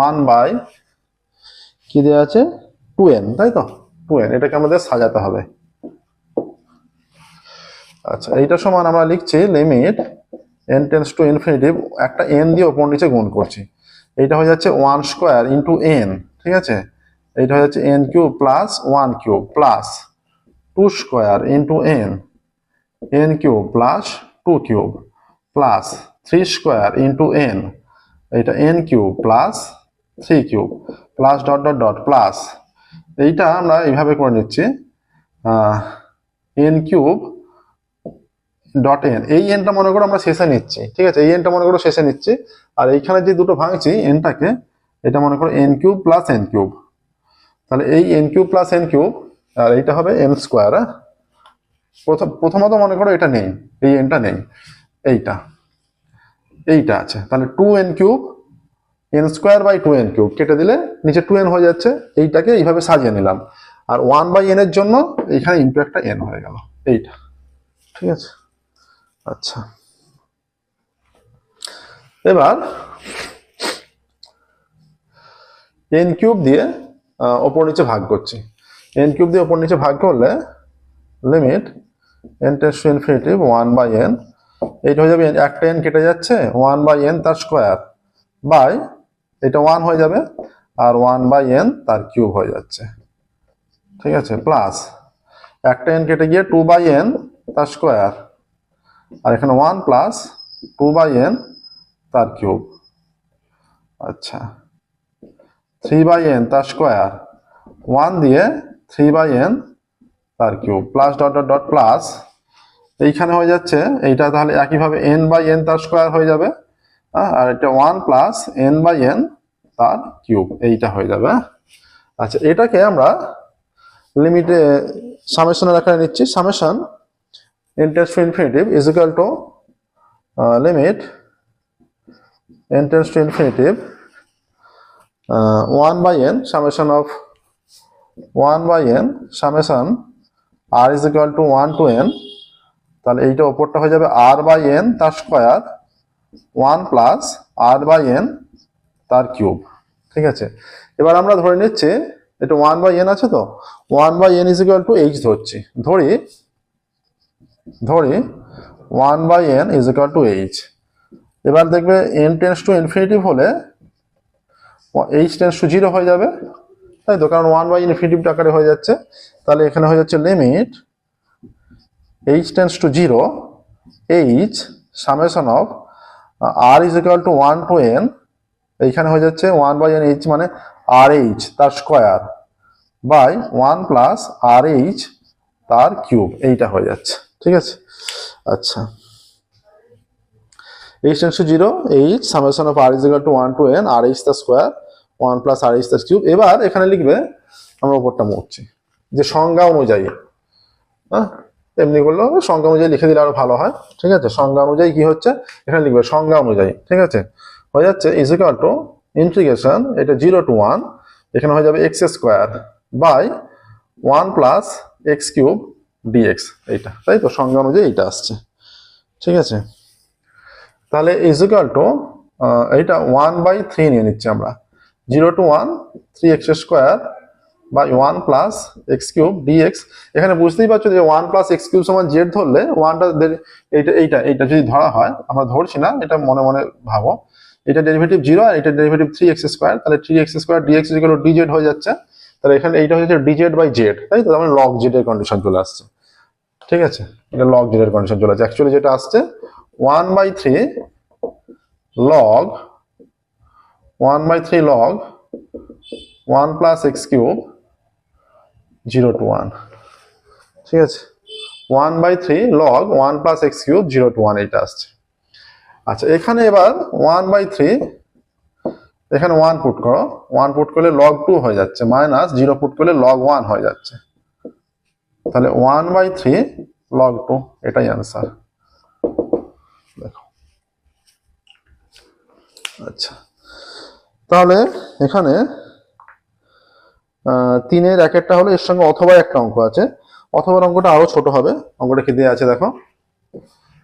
1 by কি দেওয়া আছে 2n, তাই তো 2n। এটাকে আমাদের সাজাতে হবে। আচ্ছা, এইটা সমান আমরা লিখছি limit n tends to infinitive, একটা n দিয়ে উপর নিচে গুণ করছি। এইটা হয়ে যাচ্ছে 1 স্কয়ার ইন্টু n, ঠিক আছে। এইটা হয়ে যাচ্ছে n cube plus 1 cube plus 2 square into n cube plus 2 cube plus 3 square into n, এইটা n cube plus 3 cube plus dot dot dot plus এইটা আমরা এইভাবে করে নিচ্ছি n কিউব ডট n। এই nটা মনে করো আমরা শেষে নিচ্ছি, ঠিক আছে। এই nটা মনে করো শেষে নিচ্ছি, আর এইখানে যে দুটো ভাঙছি nটাকে, এটা মনে করো n cube plus n cube. তাহলে এই n cube plus n cube আর এইটা হবে n স্কয়ার। প্রথমত মনে করো এটা নেই, এই nটা নেই, এইটা আছে। তাহলে 2n cube n square by 2n cube কেটে দিলে নিচে 2n হয়ে যাচ্ছে। এইটাকে এইভাবে সাজিয়ে নিলাম, আর 1 বাই n এর জন্য এইখানে ইনটু একটা n হয়ে গেল, এইটা, ঠিক আছে। আচ্ছা, এবার n কিউব দিয়ে ওপর নিচে ভাগ করছি। n কিউব দিয়ে ওপর নিচে ভাগ করলে limit n tends to infinitive 1 by n, এইটা হয়ে যাবে একটা n কেটে যাচ্ছে 1 বাই n তার স্কয়ার বাই এটা 1 হয়ে যাবে আর 1 বাই n তার কিউব হয়ে যাচ্ছে, ঠিক আছে। প্লাস একটা n কেটে গিয়ে 2 বাই n তার স্কয়ার, আর এখানে 1 প্লাস 2 বাই n তার কিউব। আচ্ছা, 3 বাই n তার স্কয়ার 1 দিয়ে 3 বাই n তার cube plus dot dot dot plus এইখানে হয়ে যাচ্ছে এইটা, তাহলে একইভাবে n বাই n তার স্কয়ার হয়ে যাবে, আর এটা 1 প্লাস n বাই n তার কিউব, এইটা হয়ে যাবে। আচ্ছা, এটাকে আমরা লিমিটে সামেশনের আকারে নিচ্ছি। Summation n tends to infinitive is equal to limit n tends to infinitive 1 by n summation of 1 by n summation r is equal to 1 to n। তাহলে এইটা ওপরটা হয়ে যাবে r বাই n তার square 1 plus r by n তার cube, ঠিক আছে। এবার আমরা ধরে নিচ্ছি এটা 1 বাই n আছে, তো 1 by n is equal to h ধরছি, ধরি 1 by n is equal to h। এবার দেখবে n টেন্ডস টু ইনফিনিটিভ হলে h টেন্ডস টু 0 হয়ে যাবে, তাই তো, কারণ 1 বাই ইনফিনিটিভ আকারে হয়ে যাচ্ছে। তাহলে এখানে হয়ে যাচ্ছে limit h tends to 0 h summation of r is equal to 1 to n, এইখানে হয়ে যাচ্ছে 1 বাই n h মানে rh তার স্কয়ার বাই 1 প্লাস rh তার কিউব, এইটা হয়ে যাচ্ছে, ঠিক আছে। আচ্ছা, h tends to 0 h summation of r is equal to 1 to n rh তার স্কয়ার 1 প্লাস rh তার কিউব। এবার এখানে লিখবে, আমরা উপরটা মুছছি, যে সংজ্ঞা অনুযায়ী, এমনি করলে সংজ্ঞা অনুযায়ী লিখে দিলে আরো ভালো হয়, ঠিক আছে। সংজ্ঞা অনুযায়ী কি হচ্ছে এখানে লিখবে, সংজ্ঞা অনুযায়ী, ঠিক আছে। হয়ে যাচ্ছে ইজ ইকুয়াল টু ইন্টিগ্রেশন, এটা 0 টু 1, এখানে হয়ে যাবে x square by 1 plus x cube dx, এইটা, তাই তো, সংজ্ঞা অনুযায়ী এইটা আসছে, ঠিক আছে। তাহলে ইজ ইকুয়াল টু এইটা 1 বাই 3 নিয়ে নিচ্ছি আমরা, 0 to 1 3x square by 1 plus x cube dx. এখানে বুঝতেই পারছো যে 1 প্লাস এক্স কিউব সমান জেড ধরলে 1টা এইটা যদি ধরা হয়, আমরা ধরছি না, এটা মনে মনে ভাবো, এটা ডেরিভেটিভ 0 আর এটা ডেরিভেটিভ 3x স্কয়ার, তাহলে 3x square dx is equal to dz হয়ে যাচ্ছে। তাহলে এখানে এইটা হচ্ছে ডিজেড বাই জেড, তাই তো, মানে লগ জেড এর কন্ডিশন চলে আসছে। ঠিক আছে, এটা লগ জেড এর কন্ডিশন চলে আসছে। অ্যাকচুয়ালি যেটা আসছে 1/3 log 1/3 log 1 plus x cube 0 to 1। ঠিক আছে, 1/3 log 1 plus x cube 0 to 1 এটা আসছে। আচ্ছা, এখানে এবার 1/3, এখানে 1 পুট করো, 1 পুট করলে লগ 2 হয়ে যাচ্ছে, মাইনাস 0 পুট করলে লগ 1 হয়ে যাচ্ছে। তাহলে 1/3 লগ 2, এটাই অ্যান্সার। দেখো, আচ্ছা, তাহলে এখানে 3-এর একেরটা হলো, এর সঙ্গে অথবা একটা অঙ্ক আছে, অথবা অঙ্কটা আরো ছোট হবে। অঙ্কটা কি দেওয়া আছে দেখো,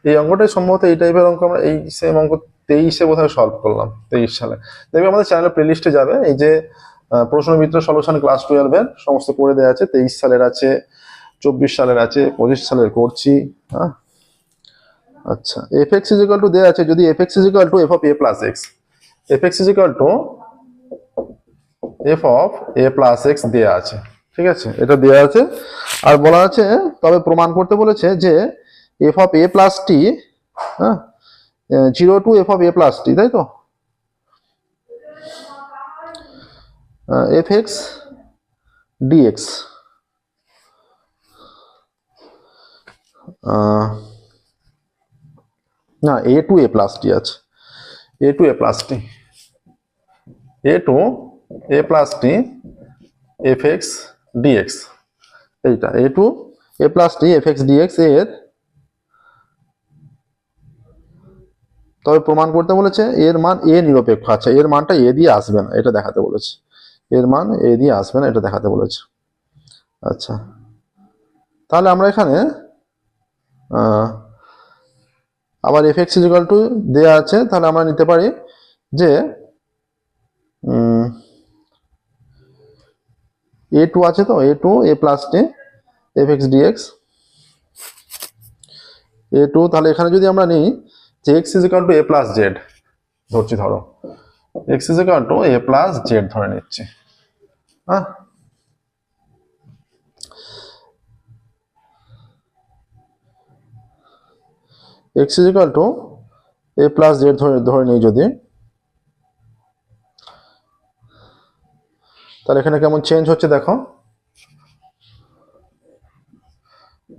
এই অঙ্কটাই সম্ভবত এই টাইপের অঙ্ক আমরা এই সেম অঙ্ক 23-এ বোধহয় সলভ করলাম, 23 সালে। দেখবে আমাদের চ্যানেলের প্লেলিস্টে যাবে, এই যে প্রশ্নবিত্র সলিউশন ক্লাস 12-এর সমস্ত করে দেওয়া আছে। 23 সালের আছে, 24 সালের আছে, 25 সালের করছি। হ্যাঁ, আচ্ছা, F x is equal two দেওয়া আছে, যদি F x is equal to f of a plus x, F x is equal to f of a plus x দেওয়া আছে। ঠিক আছে, এটা দেওয়া আছে। আর বলা আছে, তবে প্রমাণ করতে বলেছে যে f of a plus t, হ্যাঁ, 0 to f of a plus t, তাই তো, এফ এক্স ডিএক্স, না, এ টু এ প্লাস টি আছে, a to a plus t, a to a plus t f x dx, এইটা a to a plus t f x dx এর, তবে প্রমাণ করতে বলেছে এর মান এ নিরপেক্ষ। আচ্ছা, এর মানটা এ দিয়ে আসবে না, এটা দেখাতে বলেছে, এর মান এ দিয়ে আসবে না, এটা দেখাতে বলেছে। আচ্ছা, তাহলে আমরা এখানে আবার এফ এক্স ইকুয়াল টু দেওয়া আছে, তাহলে আমরা নিতে পারি যে এ টু আছে, তো a to a plus t f x dx a to. তাহলে এখানে যদি আমরা নিই যে x is equal to a plus z ধরছি, ধরো x is equal to a plus z ধরে নিচ্ছি। হ্যাঁ, x is equal to a plus z ধরে নিই যদি, তাহলে এখানে কেমন চেঞ্জ হচ্ছে দেখো,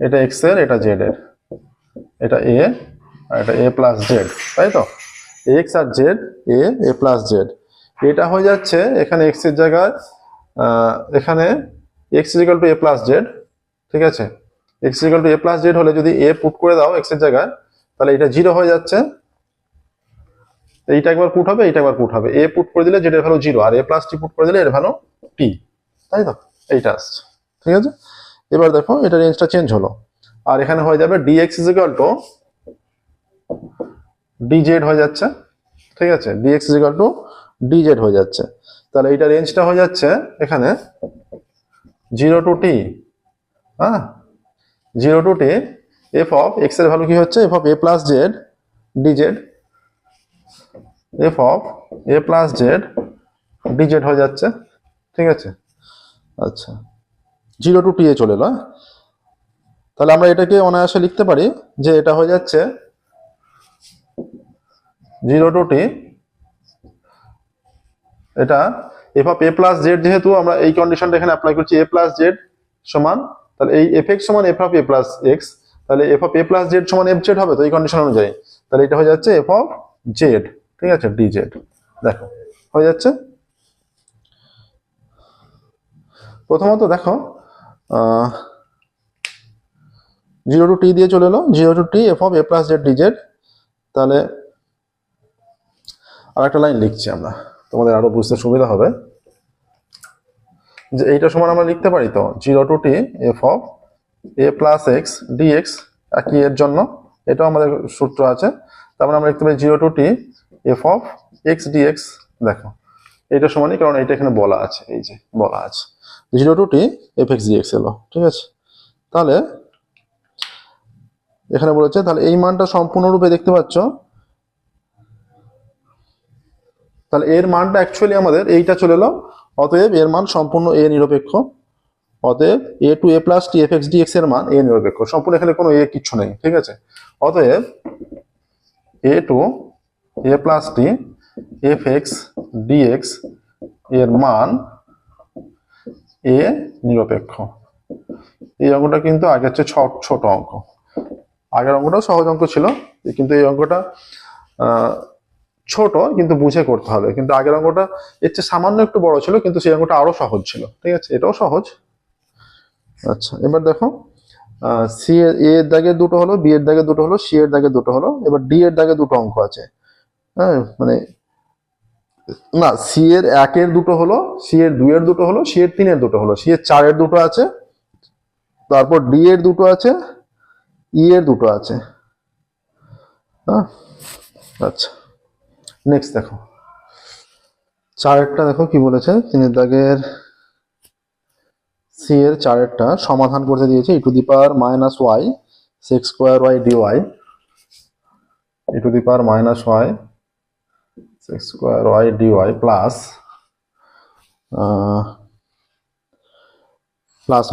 এটা এক্স এর, এটা জেড এর, এটা এ আর এটা এ প্লাস জেড, তাই তো, এক্স আর জেড, এ প্লাস জেড, এটা হয়ে যাচ্ছে এখানে এক্স এর জায়গায়, এখানে x is equal to a plus Z. ঠিক আছে, x is equal to a plus Z হলে যদি এ পুট করে দাও এক্স এর জায়গায়, তাহলে এটা 0 হয়ে যাচ্ছে, এইটা একবার পুট হবে, এইটা একবার পুট হবে, এ পুট করে দিলে জেড এর value 0, R a plus T put করে দিলে এর ভ্যালু টি, তাই তো, এইটা আসছে। ঠিক আছে, এবার দেখো এটা রেঞ্জটা চেঞ্জ হলো, আর এখানে হয়ে যাবে dx is equal to dz হয়ে যাচ্ছে। ঠিক আছে, dx is equal to dz হয়ে যাচ্ছে, তাহলে এইটা রেঞ্জটা হয়ে যাচ্ছে এখানে 0 টু টি, হ্যাঁ, 0 to t f of x এর ভ্যালু কি হচ্ছে, f of a plus z dz, f of a plus z dz হয়ে যাচ্ছে। ঠিক আছে, আচ্ছা, 0 টু টি এ চলে এলো। তাহলে আমরা এটাকে অনায়াসে লিখতে পারি যে এটা হয়ে যাচ্ছে 0 টু টি, এটা F of a plus Z, যেহেতু আমরা এই কন্ডিশনটা এখানে অ্যাপ্লাই করছি, এ প্লাস জেড সমান, তাহলে এই এফ এক্স সমান f of a plus x, তাহলে f of a plus z সমান এফ জেড হবে তো এই কন্ডিশন অনুযায়ী, তাহলে এটা হয়ে যাচ্ছে এফ অফ জেড। ঠিক আছে, ডি জেড, দেখো হয়ে যাচ্ছে। প্রথমত দেখো 0 টু টি দিয়ে চলে এলো, 0 to t f of a plus z dz. তাহলে আর একটা লাইন লিখছি আমরা, তোমাদের আরো বুঝতে সুবিধা হবে, যে এইটা সমান আমরা লিখতে পারি তো 0 to t f of a plus x dx, একই এর জন্য এটাও আমাদের সূত্র আছে, তারপরে আমরা লিখতে পারি 0 to t f of x dx. দেখো এইটা সমানই, কারণ এইটা এখানে বলা আছে, এই যে বলা আছে 0 to t f x dx এলো। ঠিক আছে, তাহলে এখানে বলেছে, তাহলে এই মানটা সম্পূর্ণরূপে দেখতে পাচ্ছ তাহলে এর মানটা অ্যাকচুয়ালি আমাদের এইটা চলে এলো। অতএব এর মান সম্পূর্ণ এ নিরপেক্ষ। অতএব a to a plus t f x dx এর মান এ নিরপেক্ষ, সম্পূর্ণ এখানে কোনো এ কিচ্ছু নেই, ঠিক আছে। অতএব a to a plus t f x dx এর মান এ নিরপেক্ষ। এই অঙ্কটা কিন্তু আগের চেয়ে ছোট অঙ্ক। আগের অঙ্কটাও সহজ অঙ্ক ছিল, কিন্তু এই অঙ্কটা ছোট, কিন্তু বুঝে করতে হবে। কিন্তু আগের অঙ্কটা এর চেয়ে সামান্য একটু বড় ছিল, কিন্তু সেই অঙ্কটা আরো সহজ ছিল, ঠিক আছে। এটাও সহজ। আচ্ছা, এবার দেখো সি এর দাগে দুটো হলো, বি এর দাগে দুটো হলো, সি এর দাগে দুটো হলো, এবার ডি এর দাগে দুটো অঙ্ক আছে। হ্যাঁ, মানে না, সি এর একের দুটো হলো, সি এর দুইয়ের দুটো হলো, সি এর তিনের দুটো হলো, সি এর চারের দুটো আছে, তারপর ডি এর দুটো আছে, ই এর দুটো আছে। হ্যাঁ, আচ্ছা, নেক্সট দেখো চারেরটা দেখো কি বলেছে। তিনের দাগের সি এর চারেরটা সমাধান করতে দিয়েছে e to the power minus y six square y dy, e to the power minus y six square y dy plus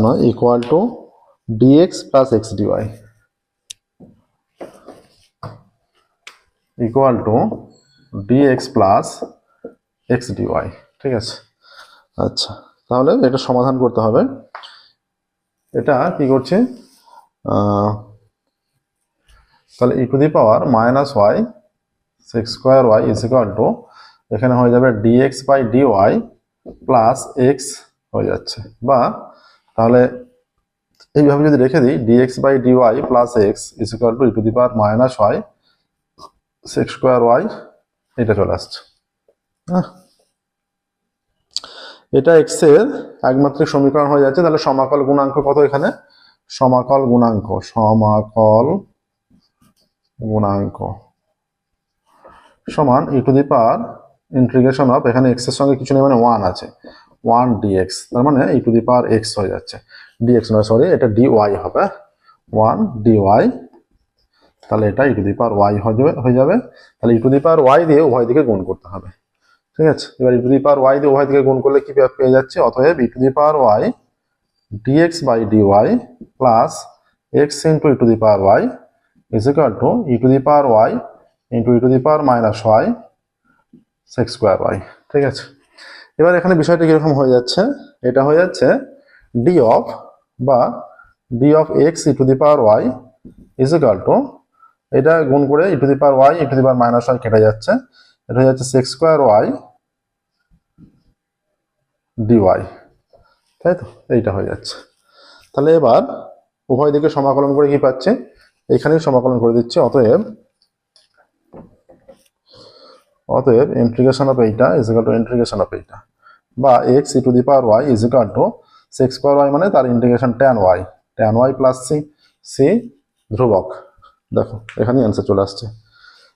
নয় equal to dx plus x dy, equal to dx plus x dy, ঠিক আছে। আচ্ছা, তাহলে এটা সমাধান করতে হবে। এটা কি করছে, তাহলে e to the power minus y six square y is equal to, এখানে হয়ে যাবে dx by dy plus x হয়ে যাচ্ছে, বা তাহলে এইভাবে যদি রেখে দিই dx by dy plus x is equal to e to the power minus y six square y, এটা চলে আসছে। হ্যাঁ, এটা এক্স এর একমাত্রিক সমীকরণ হয়ে যাচ্ছে। তাহলে সমাকল গুণাঙ্ক কত এখানে, সমাকল গুণাঙ্ক সমান e to the power integration of, এখানে এক্স এর সঙ্গে কিছু নেই মানে ওয়ান আছে, ওয়ান ডিএক্স, তার মানে ই টু দি পাওয়ার এক্স হয়ে যাচ্ছে, ডিএক্স নয় সরি, এটা ডিওয়াই হবে, ওয়ান ডিওয়াই। তাহলে এটা ই টু দি পাওয়ার ওয়াই হয়ে যাবে। তাহলে e to the power Y দিয়ে উভয় দিকে গুণ করতে হবে, ঠিক আছে। এবার ই টু দি পাওয়ার ওয়াই দিয়ে উভয় দিকে গুণ করলে কি পেয়ে যাচ্ছে, অতএব e to the power y dx by dy plus x into e to the power y is equal to e to the power y into e to the power minus y six square y, ঠিক আছে। এবার এখানে বিষয়টা কিরকম হয়ে যাচ্ছে, এটা হয়ে যাচ্ছে d of x e to the power y is equal to, এটা গুণ করে e to the power y e to the power minus y কেটে যাচ্ছে, এটা হয়ে যাচ্ছে সিক্স স্কোয়ার ওয়াই ডিওয়াই, তাই তো, এইটা হয়ে যাচ্ছে। তাহলে এবার উভয় দিকে সমাকলন করে কি পাচ্ছে, এখানেই সমাকলন করে দিচ্ছে। অতএব ইন্টিগ্রেশন অফ এইটা is equal to integration of এইটা, বা x e to the power y is equal to six square y মানে তার integration tan y plus c ধ্রুবক। দেখো এখানেই অ্যান্সার চলে আসছে,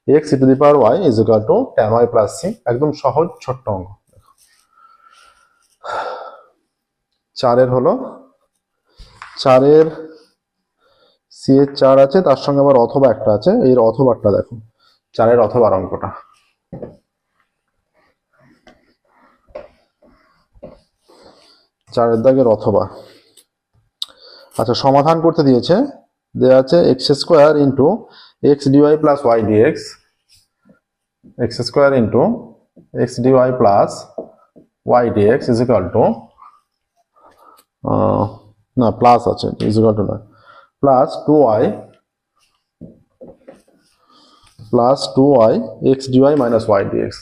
x e to the power y is equal to tan y plus c, একদম সহজ ছোট্ট অঙ্ক। চারের হলো, চারের সি এর চার আছে, তার সঙ্গে আবার অথবা একটা আছে, এর অথবাটা দেখো, চারের অথবার অঙ্কটা, চারের দাগের অথবা। আচ্ছা, সমাধান করতে দিয়েছে, দেওয়া আছে x square into x dy plus y dx, x square into x dy plus y dx is equal to, না প্লাস আছে, ইজ ইকুয়াল টু নয়, plus two y x dy minus y dx,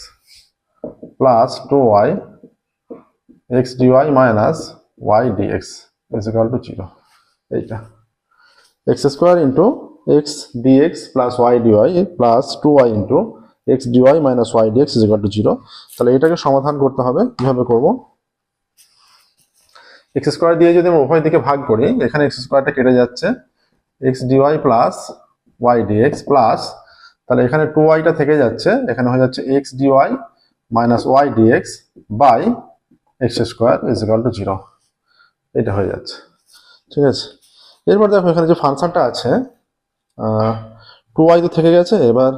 plus two y x dy minus y dx is equal to zero. এইটা x square into x dx plus y dy plus two y into x dy minus y dx is equal to zero. তাহলে এটাকে সমাধান করতে হবে, কিভাবে করবো, x square দিয়ে যদি আমরা উভয় দিকে ভাগ করি, এখানে এক্স স্কোয়ারটা কেটে যাচ্ছে, x dy plus y dx plus, তাহলে এখানে টু ওয়াইটা থেকে যাচ্ছে, এখানে হয়ে যাচ্ছে x dy minus y dx by x square is equal to zero, এটা হয়ে যাচ্ছে, ঠিক আছে। এরপর দেখো এখানে যে ফাংশনটা আছে, টু ওয়াই তো থেকে গেছে, এবার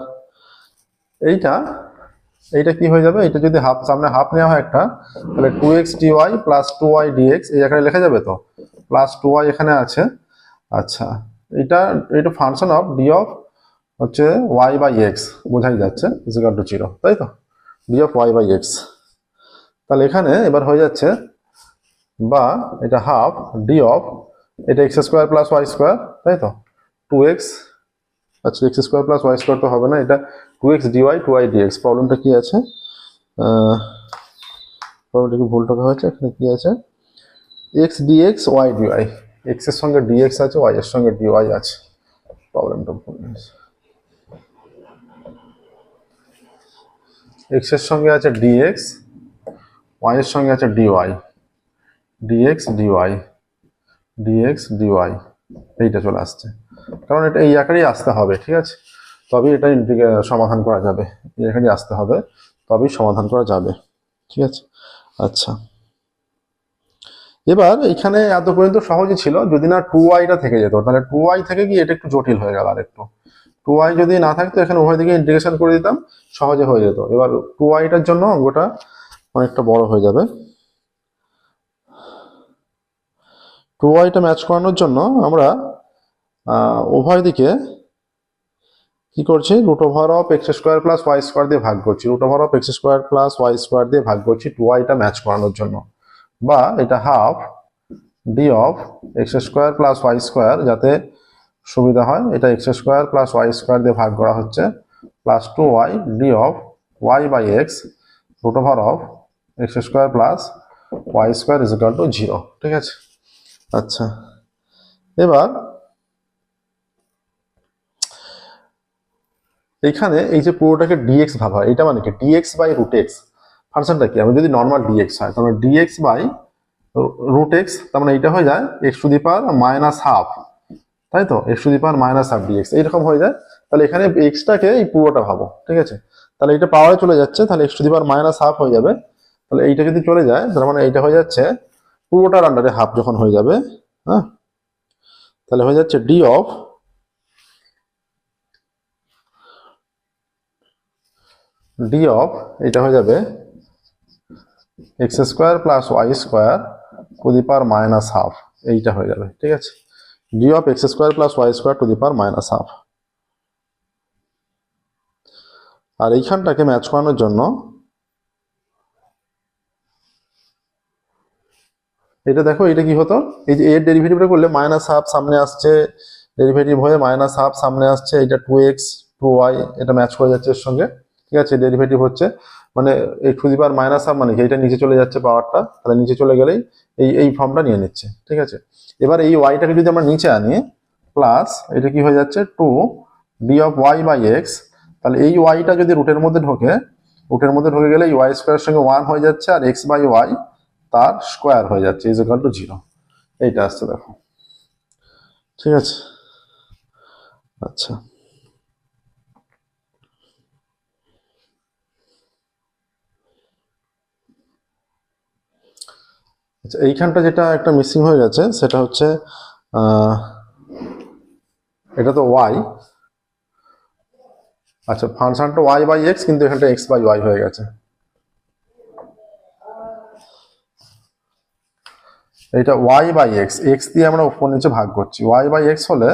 এইটা এইটা কি হয়ে যাবে, এটা যদি হাফ সামনে হাফ নেওয়া হয় একটা, তাহলে 2x dy plus 2y dx এই জায়গায় লেখা যাবে তো, প্লাস 2y এখানে আছে। আচ্ছা, এটা ফাংশন অফ ডি অফ হচ্ছে y বাই এক্স, বোঝাই যাচ্ছে ইজ ইকুয়াল টু 0, তাই তো, d of y by x. তাহলে এখানে এবার হয়ে যাচ্ছে, বা এটা হাফ ডি অফ, এটা x square plus Y square, তাই তো, 2x, আচ্ছা x square plus Y square তো হবে না, এটা 2x ডিওয়াই 2y dx। প্রবলেমটা কি আছে, প্রবলেমটা কি ভুল টাকা হয়েছে, এখানে কি আছে, x dx y dy, x এর সঙ্গে dx আছে, y এর সঙ্গে dy আছে, প্রবলেমটা ভুল হয়েছে। x এর সঙ্গে আছে dx, y এর সঙ্গে আছে dy, dx dy, dx dy, এইটা চলে আসছে, কারণ এটা এই আকারেই আসতে হবে, ঠিক আছে, তবেই এটা সমাধান করা যাবে, এই আকারেই আসতে হবে, তবেই সমাধান করা যাবে, ঠিক আছে। আচ্ছা, এবার এখানে এত পর্যন্ত সহজই ছিল, যদি না 2y-টা থেকে যেত, তাহলে 2y থেকে গিয়ে এটা একটু জটিল হয়ে গেল, আর একটু 2y যদি না থাকতো এখানে উভয় দিকে ইন্টিগ্রেশন করে দিতাম, সহজে হয়ে যেত। এবার 2y-টার জন্য অঙ্কটা অনেকটা বড় হয়ে যাবে। 2y-টা ম্যাচ করানোর জন্য আমরা উভয় দিকে কি করছি, root over of x square plus Y square দিয়ে ভাগ করছি, root over of x square plus Y square দিয়ে ভাগ করছি 2y-টা ম্যাচ করানোর জন্য, বা এটা half d of x square plus Y square, যাতে সুবিধা হয়, এটা x square plus Y square দিয়ে ভাগ করা হচ্ছে, plus 2y d of y by x root over of x square plus Y square is equal to 0, ঠিক আছে। আচ্ছা, এবার এইখানে এই যে পুরোটাকে ডিএক্স ভাবা হয়, এটা মানে কি ডিএক্স বাই রুট এক্স, ফাংশনটা কি, আমি যদি নর্মাল ডিএক্স হয় তাহলে ডিএক্স বাই রুট এক্স, তার মানে এইটা হয়ে যায় x to the power minus half, তাই তো, x to the power minus half dx এইরকম হয়ে যায়। তাহলে এখানে এক্সটাকে এই পুরোটা ভাবো, ঠিক আছে, তাহলে এটা পাওয়ারে চলে যাচ্ছে, তাহলে x to the power minus half হয়ে যাবে। তাহলে এইটা যদি চলে যায়, তার মানে এইটা হয়ে যাচ্ছে পুরোটার আন্ডারে হাফ যখন হয়ে যাবে, হ্যাঁ, তাহলে হয়ে যাচ্ছে ডি অফ এটা হয়ে যাবে x square plus Y square to the power minus half, এইটা হয়ে যাবে, ঠিক আছে, d of x square plus Y square to the power minus half. আর এইখানটাকে ম্যাচ করানোর জন্য এটা দেখো, এটা কি হতো, এই যে এর ডেরিভেটিভটা করলে মাইনাস হাফ সামনে আসছে, ডেরিভেটিভ হয়ে মাইনাস হাফ সামনে আসছে, এটা 2x 2y, এটা ম্যাচ করে যাচ্ছে এর সঙ্গে, ঠিক আছে, ডেরিভেটিভ হচ্ছে মানে x to the power minus half, মানে কি এটা নিচে চলে যাচ্ছে পাওয়ারটা, তাহলে নিচে চলে গেলেই এই ফর্মটা নিয়ে নিচ্ছে, ঠিক আছে। এবার এই ওয়াইটাকে যদি আমরা নিচে আনি, প্লাস এটা কি হয়ে যাচ্ছে 2 d of y by x, তাহলে এই ওয়াইটা যদি রুটের মধ্যে ঢোকে গেলে এই ওয়াই স্কোয়ারের সঙ্গে 1 হয়ে যাচ্ছে, আর এক্স বাই ওয়াই তার স্কোয়ার হয়ে যাচ্ছে ইজ ইকুয়াল টু 0, এইটা আসছে দেখো, ঠিক আছে। আচ্ছা, আচ্ছা, এইখানটা যেটা একটা মিসিং হয়ে গেছে সেটা হচ্ছে এটা তো ওয়াই, আচ্ছা ফাংশনটা ওয়াই বাই এক্স, কিন্তু এখানটা এক্স বাই ওয়াই হয়ে গেছে, এটা ওয়াই বাই এক্স, এক্স দিয়ে আমরা উপর নিচে ভাগ করছি, ওয়াই বাই এক্স হলে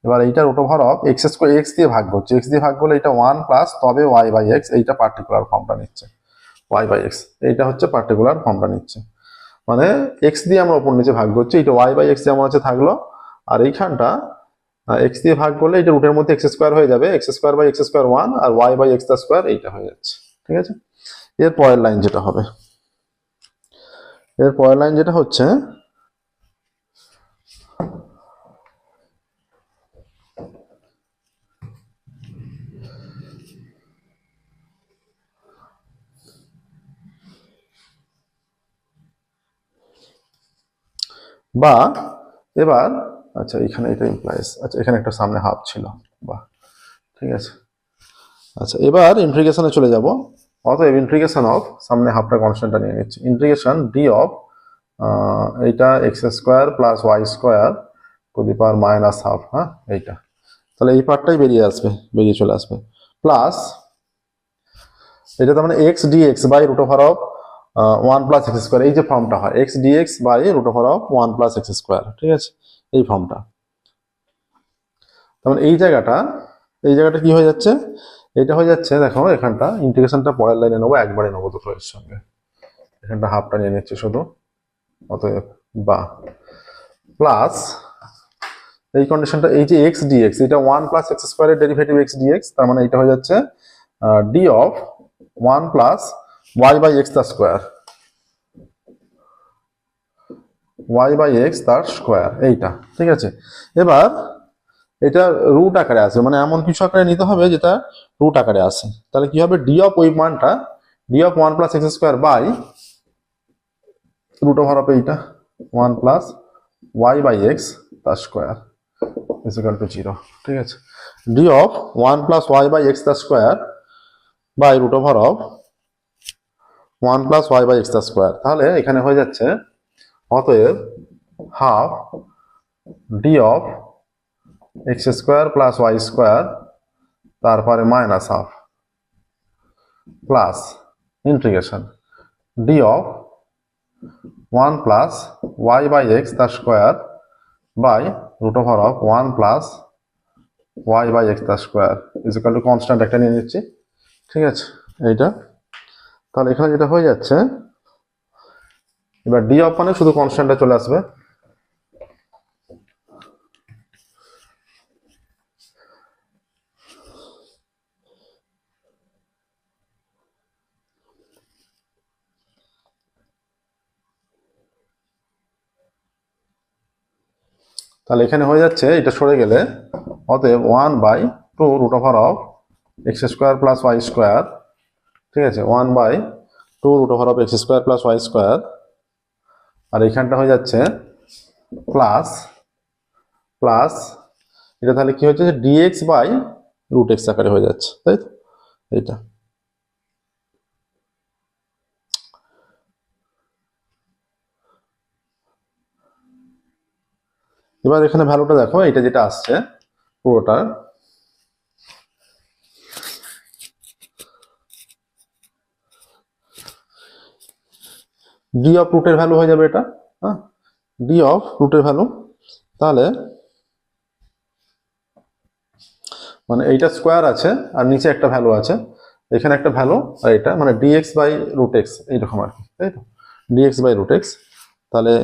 এবার এইটা root over of x square, x দিয়ে ভাগ করছি, এক্স দিয়ে ভাগ করলে এটা 1 প্লাস তবে ওয়াই বাই এক্স, এইটা পার্টিকুলার ফর্মটা নিচ্ছে, ওয়াই বাই এক্স এইটা হচ্ছে পার্টিকুলার ফর্মটা নিচ্ছে, মানে এক্স দিয়ে আমরা উপর নিচে ভাগ করছি, এটা ওয়াই বাই এক্স যেমন আছে থাকলো, আর এইখানটা এক্স দিয়ে ভাগ করলে এটা রুটের মধ্যে এক্স স্কোয়ার হয়ে যাবে, x square by x square 1, আর ওয়াই বাই এক্স স্কোয়ার এইটা হয়ে যাচ্ছে, ঠিক আছে। এর পরের লাইন যেটা হবে, এর পরের লাইন যেটা হচ্ছে, বা এবার আচ্ছা এখানে এটা ইমপ্লাইজ, আচ্ছা এখানে একটা সামনে হাফ ছিল, বাহ, ঠিক আছে। আচ্ছা, এবার ইন্টিগ্রেশনে চলে যাব, অতএব ইন্টিগ্রেশন অফ, সামনে হাফটা কনস্ট্যান্টটা নিয়ে নিচ্ছি, ইন্টিগ্রেশন ডি অফ এইটা x square plus Y square to the power minus half, হ্যাঁ এইটা, তাহলে এই পার্টটাই বেরিয়ে চলে আসবে, প্লাস এটা তার মানে x dx by root over of 1 plus x square, এই যে ফর্মটা হয় x dx by root over of 1 plus x square, ঠিক আছে, এই ফর্মটা। তার মানে এই জায়গাটা কি হয়ে যাচ্ছে, এটা হয়ে যাচ্ছে, দেখো এখানটা ইন্টিগ্রেশনটা পরের লাইনে নেবো, একবারে নেবো দুটো এর সঙ্গে, এখানটা হাফটা নিয়ে নিচ্ছি শুধু, অতএব বা প্লাস এই কন্ডিশনটা, এই যে এক্স ডিএক্স, এটা 1 প্লাস এক্স স্কোয়ারের ডেরিভেটিভ এক্স ডিএক্স, তার মানে এটা হয়ে যাচ্ছে d of 1 plus y by x তার স্কোয়ার, ওয়াই বাই এক্স তার স্কোয়ার, এইটা, ঠিক আছে। এবার এটা রুট আকারে আসে, মানে এমন কিছু আকারে নিতে হবে যেটা রুট আকারে আসে, তাহলে কি হবে, ডি অফ ওই মানটা d of 1 plus x square by root over of এইটা 1 প্লাস ওয়াই বাই এক্স তার স্কোয়ার ইজ ইকুয়াল টু 0, ঠিক আছে। D of 1 plus y by x তার square by root over of 1 plus y by x তার square, তাহলে এখানে হয়ে যাচ্ছে অতএব half d of x square plus Y square, তারপরে minus half plus integration d of 1 plus y by x তার square by root over of 1 plus y by x তার square is equal to constant একটা নিয়ে নিচ্ছি, ঠিক আছে, এইটা। তাহলে এখানে যেটা হয়ে যাচ্ছে, এবার ডি অফ মানে শুধু কনস্ট্যান্টটা চলে আসবে, তাহলে এখানে হয়ে যাচ্ছে এটা সরে গেলে, অতএব 1 by 2 root over of x square plus Y square, ঠিক আছে, 1 by 2 root over of x square plus Y square, আর এইখানটা হয়ে যাচ্ছে প্লাস প্লাস, এটা তাহলে কি হচ্ছে, ডিএক্স বাই রুট এক্স আকারে হয়ে যাচ্ছে, তাই তো, এইটা। এবার এখানে ভ্যালুটা দেখো, এটা যেটা আসছে পুরোটা, ডি অফ রুটের ভ্যালু হয়ে যাবে এটা, হ্যাঁ, ডি অফ রুটের ভ্যালু, তাহলে মানে এইটা স্কোয়ার আছে আর নিচে একটা ভ্যালু আছে, এখানে একটা ভ্যালু, আর এটা মানে ডিএক্স বাই রুট এক্স এইরকম আর কি, তাই তো, ডিএক্স বাই রুট এক্স, তাহলে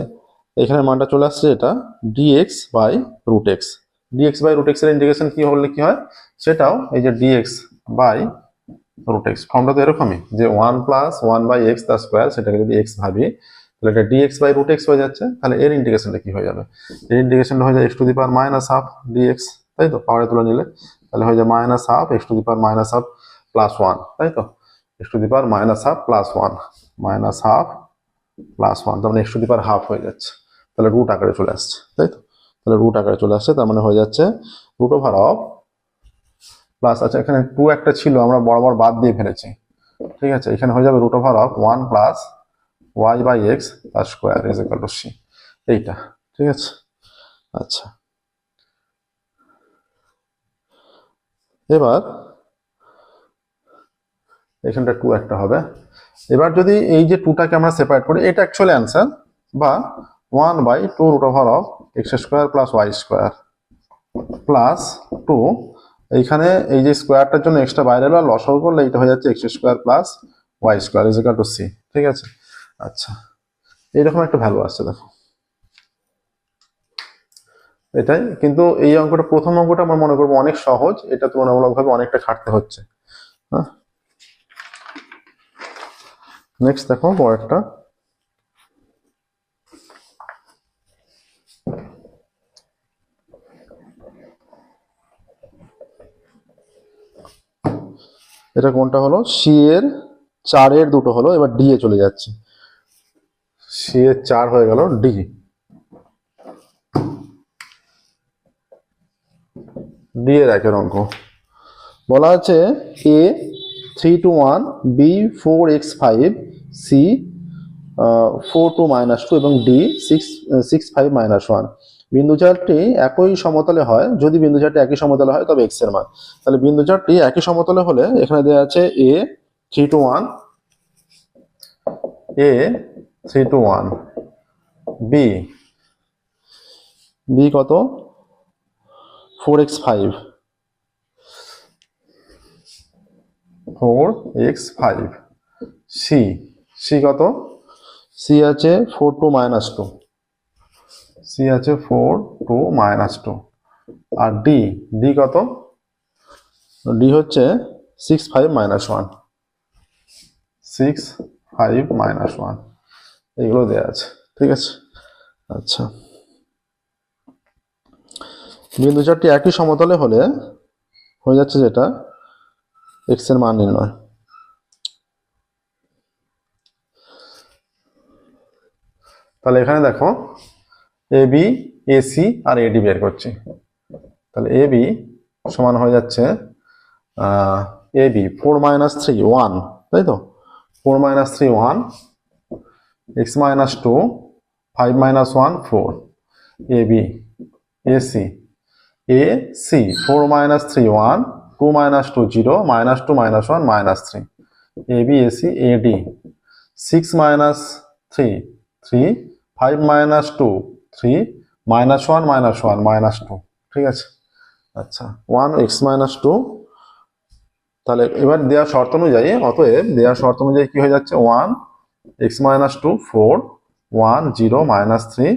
এখানে মানটা চলে আসছে এটা dx by root x, dx by root x এর ইন্টিগ্রেশন কি হলে কি হয়, সেটাও এই যে ডিএক্স বাই রুট এক্স, ফর্মটা তো এরকমই যে 1 প্লাস 1 বাই এক্স তার স্কোয়ার, সেটাকে যদি এক্স ভাবি তাহলে এটা ডিএক্স বাই রুট এক্স হয়ে যাচ্ছে, তাহলে এর ইন্টিগ্রেশনটা কি হয়ে যাবে, এর ইন্টিগ্রেশনটা হয়ে যায় x to the power minus half dx, তাই তো, পাওয়ারে তুলে নিলে তাহলে হয়ে যায় minus half x to the power minus half plus 1, তাই তো, x to the power minus half plus 1, minus half plus 1, তার মানে x to the power half হয়ে যাচ্ছে, তাহলে রুট আকারে চলে আসছে, তাই তো, তাহলে রুট আকারে চলে আসছে, তার মানে হয়ে যাচ্ছে রুট ওভার অফ প্লাস, আচ্ছা এখানে 2 একটা ছিল আমরা বরাবর বাদ দিয়ে ফেলেছি, ঠিক আছে, এখানে হয়ে যাবে root over of 1 plus y by x তার square is equal to c, এইটা, ঠিক আছে। আচ্ছা, এবার এখানটা 2 একটা হবে, এবার যদি এই যে 2টাকে আমরা সেপারেট করি, এটা অ্যাকচুয়ালি অ্যান্সার, বা 1 by 2 root over of x square plus Y square plus 2, এইখানে এই যে স্কোয়ারটার জন্য এক্সট্রা বাইরে এলো, আর লসাগু করলে এটা হয়ে যাচ্ছে x square plus Y square is equal to c, ঠিক আছে। আচ্ছা, এইরকম একটা ভ্যালু আসছে দেখো, এটাই, কিন্তু এই অঙ্কটা, প্রথম অঙ্কটা আমরা মনে করবো অনেক সহজ, এটা তুলনামূলকভাবে অনেকটা খাটতে হচ্ছে, হ্যাঁ। নেক্সট দেখো পরেরটা, এটা কোনটা হলো, সি এর 4 এর দুটো হলো, এবার ডি এ চলে যাচ্ছে, সি এর 4 হয়ে গেল, ডি, ডি এর একের অঙ্ক বলা আছে A 3 to 1, B 4x5, C 4 to -2 এবং ডি 6 5 -1। বিন্দু চারটি একই সমতলে হয়, যদি বিন্দু চারটি একই সমতলে হয় তবে এক্স এর মান, তাহলে বিন্দু চারটি একই সমতলে হলে এখানে দেওয়া আছে A 3 to 1, A 3 to 1, B কত 4x5, 4x5, C কত, C আছে 4 to -2, C আছে 4 to -2, আর D কত, D হচ্ছে 6 5 -1, 6 5 -1, এগুলো দেওয়া আছে। ঠিক আছে, আচ্ছা বিন্দু চারটি একই সমতলে হলে হয়ে যাচ্ছে যেটা x এর মান নির্ণয়। তাহলে এখানে দেখো AB AC আর AD বের করছি। তাহলে AB সমান হয়ে যাচ্ছে AB 4 - 3 1, তাই তো 4 - 3 1, x - 2 5 - 1 4, AB AC 4 - 3 1, 2 - 2 0, -2 -1 -3, AB AC AD 6 - 3 3, 5 - 2 3, -1 -1 -2। ঠিক আছে, আচ্ছা 1 x - 2, তাহলে এবার দেওয়া শর্ত অনুযায়ী, অতএব দেওয়া শর্ত অনুযায়ী কি হয়ে যাচ্ছে 1 x - 2 4 1 0 -3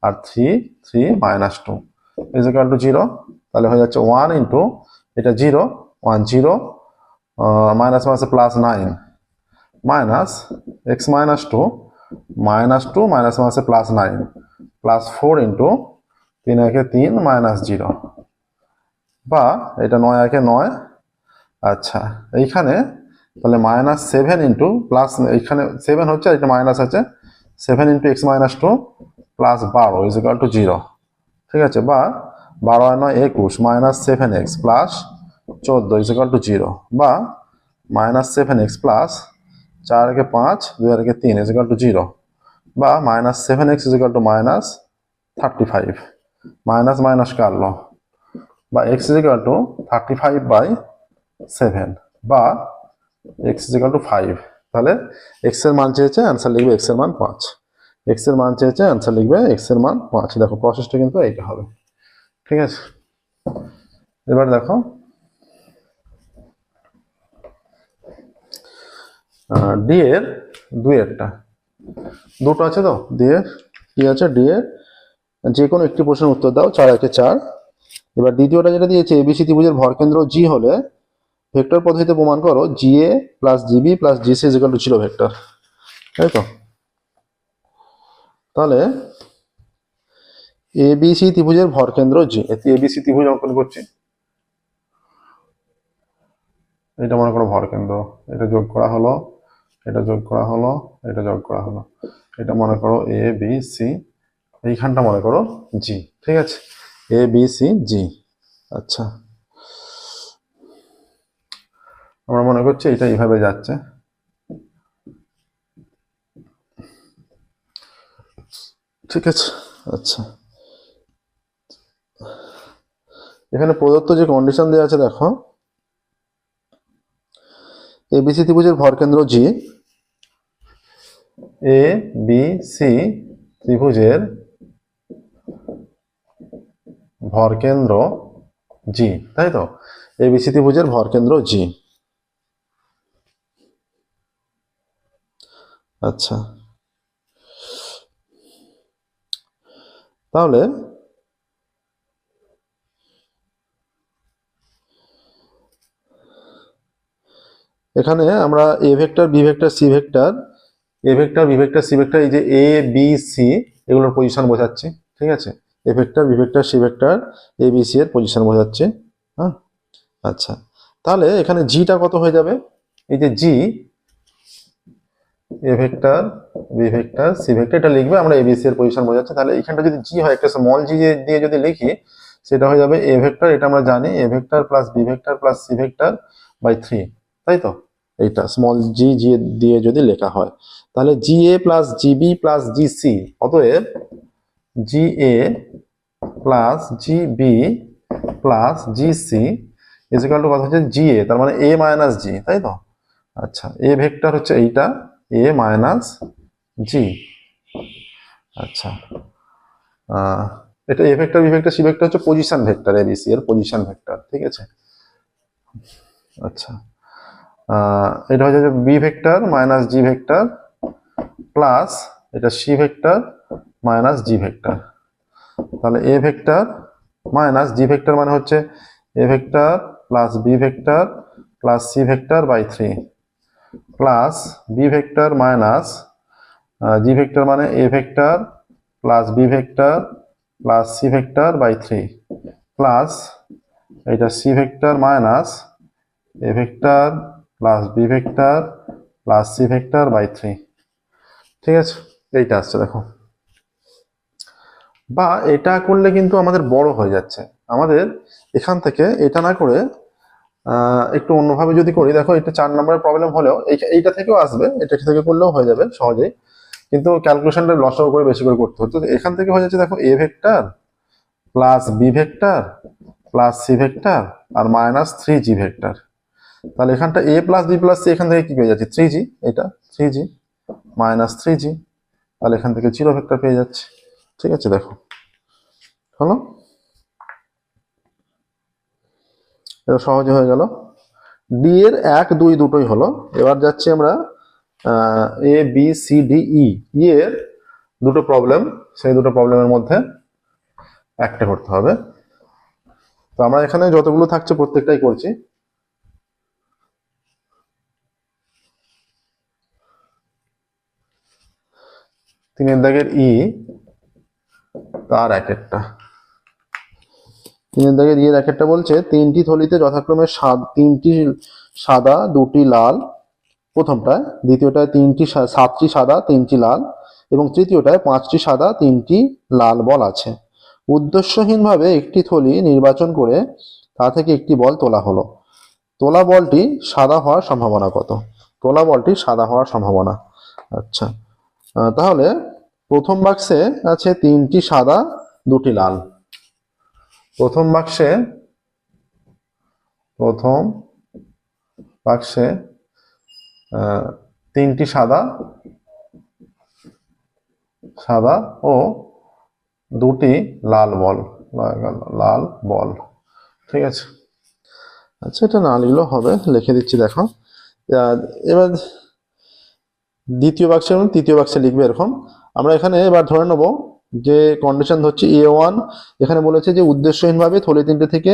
R 3 3 -2 is equal to 0। তাহলে হয়ে যাচ্ছে 1 ইন্টু এটা 0 1 0 মাইনাস মাইনাসে প্লাস 9 মাইনাস x - 2 -2 মাইনাস মাইনাসে প্লাস 9 প্লাস 4 ইন্টু 3 একে 3 মাইনাস 0, বা এটা 9 একে 9। আচ্ছা এইখানে তাহলে -7 ইন্টু প্লাস, এইখানে 7 হচ্ছে আর এটা মাইনাস আছে, 7 into x - 2 plus 12 is equal to 0। ঠিক আছে, বা 12 আর 9 21 -7x plus 14 is equal to 0, বা -7x প্লাস 4 একে 5 2 একে 3 ইজ ইকুয়াল টু 0, বা -7x is equal two -35, minus minus কাটলো, বা x ইজ ইকুয়াল টু 35/7, বা x ইজ ইকুয়াল টু 5। তাহলে x এর মান চেয়েছে, অ্যান্সার লিখবে x এর মান 5, x এর মান চেয়েছে, অ্যান্সার লিখবে x এর মান 5। দেখো প্রসেসটা কিন্তু এইটা হবে। ঠিক আছে, এবার দেখো ডি এর দুটো আছে, তো ডি এর কি আছে, ডি এর যে কোনো একটি প্রশ্নের উত্তর দাও 4 একে 4। এবার দ্বিতীয়টা যেটা দিয়েছে এবিসি ত্রিভুজের ভরকেন্দ্র জি হলে ভেক্টর পদ্ধতিতে প্রমাণ করো GA plus g b plus g c is equal to 0 vector, তাই তো। তাহলে এবিসি ত্রিভুজের ভরকেন্দ্র জি, এটি এবিসি ত্রিভুজ অঙ্কন করছি, এটা মনে করো ভরকেন্দ্র, এটা যোগ করা হলো, এটা যোগ করা হলো, এটা যোগ করা হলো, এটা মনে করো এ বি সি, এইখানটা মনে করো জি। ঠিক আছে, এ বি সি জি। আচ্ছা আমরা মনে করছি এটা এইভাবে যাচ্ছে। ঠিক আছে, আচ্ছা এখানে প্রদত্ত যে কন্ডিশন দেওয়া আছে দেখো, এবিসি ত্রিভুজের ভরকেন্দ্র জি, এ বি সি ত্রিভুজের ভরকেন্দ্র জি, তাই তো, এবিসি ত্রিভুজের ভরকেন্দ্র জি। আচ্ছা তাহলে এখানে আমরা a vector B vector C vector, a vector B vector C vector, এই যে এ বি সি এগুলোর পজিশন বোঝাচ্ছি। ঠিক আছে, a vector B vector C vector A B C এর পজিশন বোঝাচ্ছে। হ্যাঁ আচ্ছা, তাহলে এখানে জিটা কত হয়ে যাবে, এই যে g a vector B vector C vector, এটা লিখবে আমরা এবিসি এর পজিশন বোঝাচ্ছে। তাহলে এইখানটা যদি জি হয়, একটা স্মল জি দিয়ে যদি লিখি, সেটা হয়ে যাবে এ ভেক্টর, এটা আমরা জানি a vector plus B vector plus C vector by 3, তাই তো। এইটা স্মল জি জি দিয়ে যদি লেখা হয়, তাহলে g a plus g b plus g c, অতএব g a plus g b plus g c is equal to কত হচ্ছে জি এ, তার মানে এ মাইনাস জি, তাই তো। আচ্ছা, এ ভেক্টর হচ্ছে এইটা, এ মাইনাস জি। আচ্ছা, এটা A vector, B vector, C vector হচ্ছে position vector, A B C এর পজিশন ভেক্টর, ঠিক আছে। আচ্ছা, এটা হচ্ছে B vector minus G vector plus এটা C vector minus G vector. তাহলে A vector minus G vector মানে হচ্ছে A vector plus B vector plus C vector by 3 plus B vector minus G vector মানে A vector plus B vector plus C vector by 3 plus এটা C vector minus a vector plus B vector plus C vector by 3, ঠিক আছে। এইটা আসছে দেখো। বা এটা করলে কিন্তু আমাদের বড় হয়ে যাচ্ছে, আমাদের এখান থেকে এটা না করে একটু অন্যভাবে যদি করি, দেখো এটা 4 নম্বরের প্রবলেম হলেও এইটা থেকেও আসবে, এটা থেকে করলেও হয়ে যাবে সহজেই, কিন্তু ক্যালকুলেশনটা লসাগু করে বেশি করে করতে হতো। এখান থেকে হয়ে যাচ্ছে দেখো a vector plus B vector plus C vector আর মাইনাস 3 জি ভেক্টর। তাহলে এখানটা a plus b plus c, এখান থেকে কি পেয়ে যাচ্ছে 3 জি, এটা 3 জি মাইনাস 3 জি, তাহলে এখান থেকে 0 ভেক্টর পেয়ে যাচ্ছে, ঠিক আছে। দেখো হলো, এটা সহজে হয়ে গেল। ডি এর 1 2 দুটোই হলো। এবার যাচ্ছি আমরা A B C D E এর দুটো প্রবলেম, সেই দুটো প্রবলেমের মধ্যে একটা করতে হবে। তো আমরা এখানে যতগুলো থাকছে প্রত্যেকটাই করছি। তিনের দাগের ই তার এক একটা, তিনের দাগের ই এর এক একটা বলছে 3টি থলিতে যথাক্রমে 3টি সাদা 2টি লাল, প্রথমটায়, দ্বিতীয়টায় 7টি সাদা 3টি লাল এবং তৃতীয়টায় 5টি সাদা 3টি লাল বল আছে। উদ্দেশ্যহীনভাবে একটি থলি নির্বাচন করে তা থেকে একটি বল তোলা হলো। তোলা বলটি সাদা হওয়ার সম্ভাবনা কত? তোলা বলটি সাদা হওয়ার সম্ভাবনা। আচ্ছা, তাহলে প্রথম বাক্সে আছে 3টি সাদা 2টি লাল। প্রথম বাক্সে 3টি সাদা ও 2টি লাল বল, ঠিক আছে। আচ্ছা, এটা না লিখলেও হবে, লিখে দিচ্ছি দেখো। এবার দ্বিতীয় বাক্সে এবং তৃতীয় বাক্সে লিখবে এরকম। আমরা এখানে এবার ধরে নেব যে কন্ডিশন ধরছি A1, এখানে বলেছে যে উদ্দেশ্যহীনভাবে থলি 3টে থেকে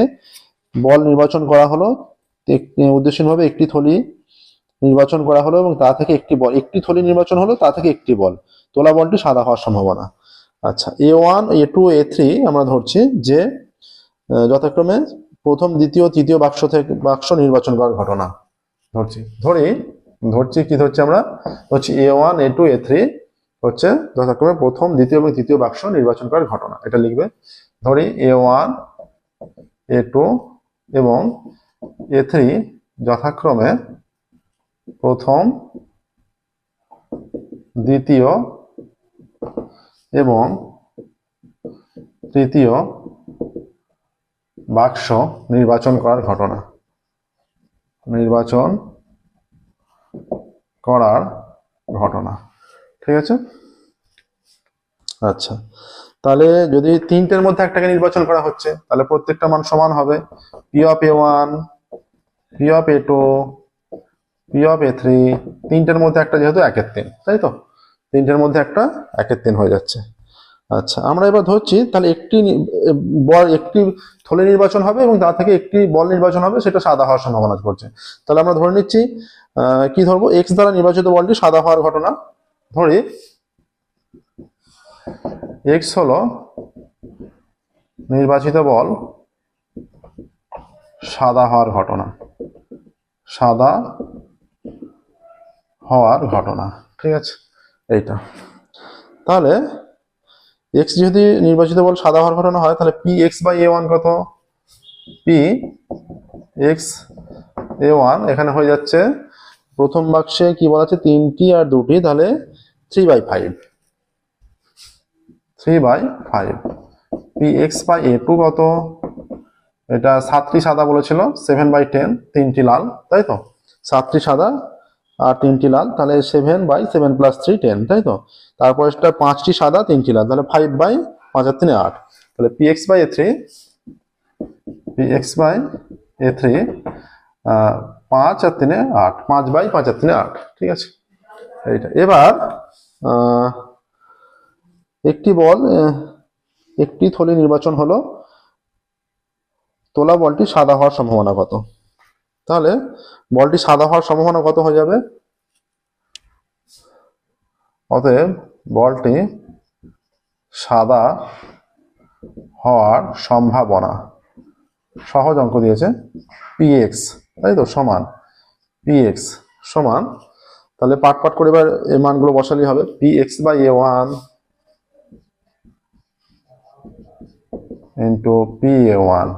বল নির্বাচন করা হলো, উদ্দেশ্যহীনভাবে একটি থলি নির্বাচন করা হলো এবং তা থেকে একটি থলি নির্বাচন হলো, তা থেকে একটি বল, তোলা বলটি সাদা হওয়ার সম্ভাবনা। আচ্ছা, A1 A2 A3 আমরা ধরছি যে যথাক্রমে প্রথম দ্বিতীয় তৃতীয় বাক্স নির্বাচন করার ঘটনা ধরছি কি ধরছি আমরা ধরছি A1 A2 A3 হচ্ছে যথাক্রমে প্রথম দ্বিতীয় এবং তৃতীয় বাক্স নির্বাচন করার ঘটনা, এটা লিখবে। ধরি A1 A2 এবং A3 যথাক্রমে প্রথম দ্বিতীয় এবং তৃতীয় বাক্স নির্বাচন করার ঘটনা, ঠিক আছে। আচ্ছা, তাহলে যদি 3টের মধ্যে একটাকে নির্বাচন করা হচ্ছে তাহলে প্রত্যেকটা মান সমান হবে। P of A1, P of A2, P of A3, 3টের মধ্যে একটা যেহেতু 1-এর 3, তাই তো 3টের মধ্যে একটা 1-এর 3 হয়ে যাচ্ছে। আচ্ছা, আমরা এবার ধরছি তাহলে একটি থলি নির্বাচন হবে এবং তা থেকে একটি বল নির্বাচন হবে, সেটা সাদা হওয়ার সম্ভাবনা করছে। তাহলে আমরা ধরে নিচ্ছি কি ধরবো, এক্স দ্বারা নির্বাচিত বলটি সাদা হওয়ার ঘটনা। ধরি এক্স হলো নির্বাচিত বল সাদা হওয়ার ঘটনা, ঠিক আছে এইটা। তাহলে এক্স যদি নির্বাচিত বল সাদা হওয়ার ঘটনা হয় তাহলে পি এক্স বাই A1 কত? পি এক্স A1 এখানে হয়ে যাচ্ছে প্রথম বাক্সে কি বলা আছে 3টি আর 2টি, তাহলে 3/5 পি এক্স বাই A2 কত? এটা 7টি সাদা বলেছিল, 7/10, 3টি লাল, তাই তো 7টি সাদা আর 3টি লাল, তাহলে 7/7 + 3 10, তাই তো। তারপর এটা 5টি সাদা 3টি লাল, তাহলে 5/5 আর 3 8, তাহলে px/a3 5 আর 3 8, 5/5 আর 3 8, ঠিক আছে এইটা। এবার একটি বল একটি থলি নির্বাচন হলো, তোলা বলটি সাদা হওয়ার সম্ভাবনা কত? তাহলে বলটি সাদা হওয়ার সম্ভাবনা কত হয়ে যাবে? অতএব বলটি সাদা হওয়ার সম্ভাবনা, সহজ অঙ্ক দিয়েছে, px, তাই তো, সমান px সমান, তাহলে পাট করে এবার এই মানগুলো বসালেই হবে। px/a1 into pa1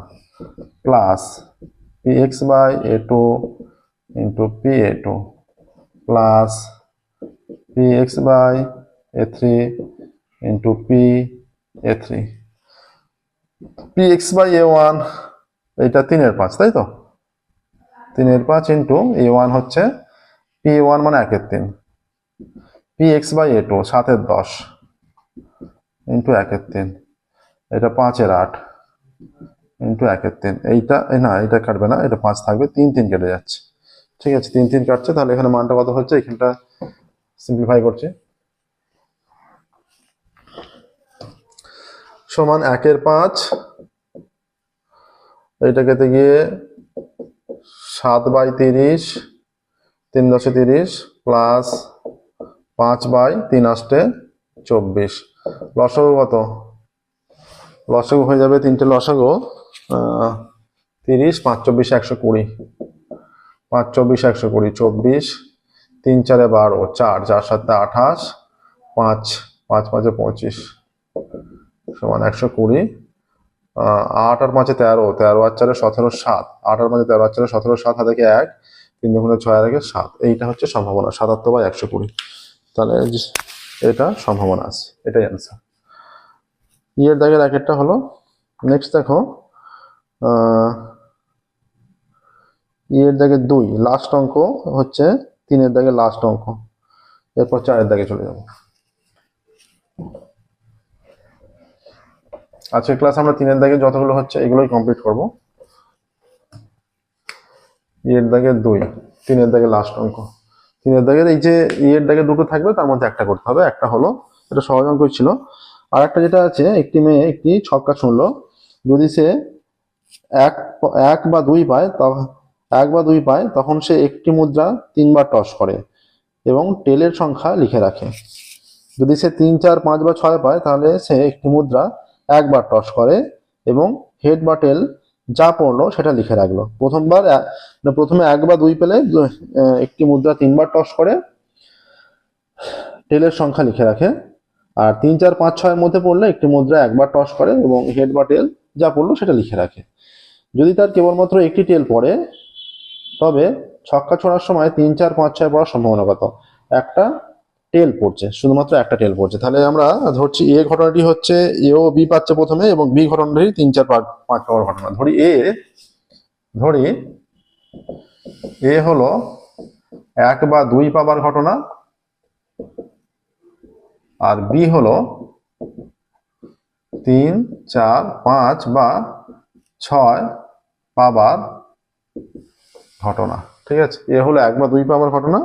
plus px/a2 into pa2 plus px/a3 into pa3। px/a1 এটা 3/5, তাই তো, 3/5 ইন্টু a1 হচ্ছে pa1 মানে 1/3, px/a2 7/10 ইন্টু 1/3, এটা 5/8 ইন্টু 1/3, এইটা না, এটা কাটবে না, এটা 5 থাকবে, 3 3 কেটে যাচ্ছে, ঠিক আছে, 3 3 কাটছে, তাহলে এখানে মানটা কত হচ্ছে, এখানটা সিম্পলিফাই করছি, সমান 1/5, এইটা কেটে গিয়ে 7/30, 3 10 30 প্লাস 5/3 8 24, লসাগু কত? লসাগু হয়ে যাবে, তিনটে লসাগু 30 5 24 120, 5 24 120, 24 3 4 12, 4 4 7 28, 5 5 5 25 সমান 120, 8 আর 5 13, 13 আর 4 17 7, 8 আর 5 13 আর 4 17 7, হাতে 1 3 2 6 আর 1 7, এইটা হচ্ছে সম্ভাবনা 77/120, তাহলে এটা সম্ভাবনা আছে, এটাই অ্যান্সার। এর দাগের একটা হলো। নেক্সট দেখো, এর দাগে 2 লাস্ট অঙ্ক হচ্ছে, 3 দাগে লাস্ট অঙ্ক, এরপর 4 দাগে চলে যাব। আজকের ক্লাস আমরা 3 দাগে যতগুলো হচ্ছে এগুলোই কমপ্লিট করব। এর দাগে 2, 3 দাগে লাস্ট অঙ্ক, 3 দাগের এই যে এর দাগে দুটো থাকবে, তার মধ্যে একটা করতে হবে, একটা হলো, এটা সহজ অঙ্ক ছিল। আর একটা যেটা আছে, একটি মেয়ে একটি ছক্কা ছুঁড়লো, যদি সে 1 বা 2 পায়, 1 বা 2 পায়, তখন সে একটি মুদ্রা 3 বার টস করে এবং টেলের সংখ্যা লিখে রাখে। যদি সে 3 4 5 বা 6 পায়, তাহলে সে একটি মুদ্রা 1 বার টস করে এবং হেড বা টেল যা পড়লো সেটা লিখে রাখলো। প্রথমে 1 বা 2 পেলে একটি মুদ্রা 3 বার টস করে, টেলের সংখ্যা লিখে রাখে। আর 3 4 5 6 এর মধ্যে পড়লে একটি মুদ্রা 1 বার টস করে এবং হেড বা টেল যা পড়লো সেটা লিখে রাখে। যদি তার কেবলমাত্র একটি টেল পড়ে, তবে ছক্কা ছোড়ার সময় 3 4 5 6 পড়ার সম্ভাবনা কত? একটা টেল পড়ছে, শুধুমাত্র একটা টেল পড়ছে। তাহলে আমরা ধরছি এ ঘটনাটি হচ্ছে এ ও বি পাচ্ছে প্রথমে, এবং বি ঘটনাটি 3 4 5 পাওয়ার ঘটনা। ধরি এ হলো 1 বা 2 পাবার ঘটনা, আর বি হলো 3 4 5 বা 6 পাবার ঘটনা, ঠিক আছে। এ হলো 1 বা 2 পাবার ঘটনা,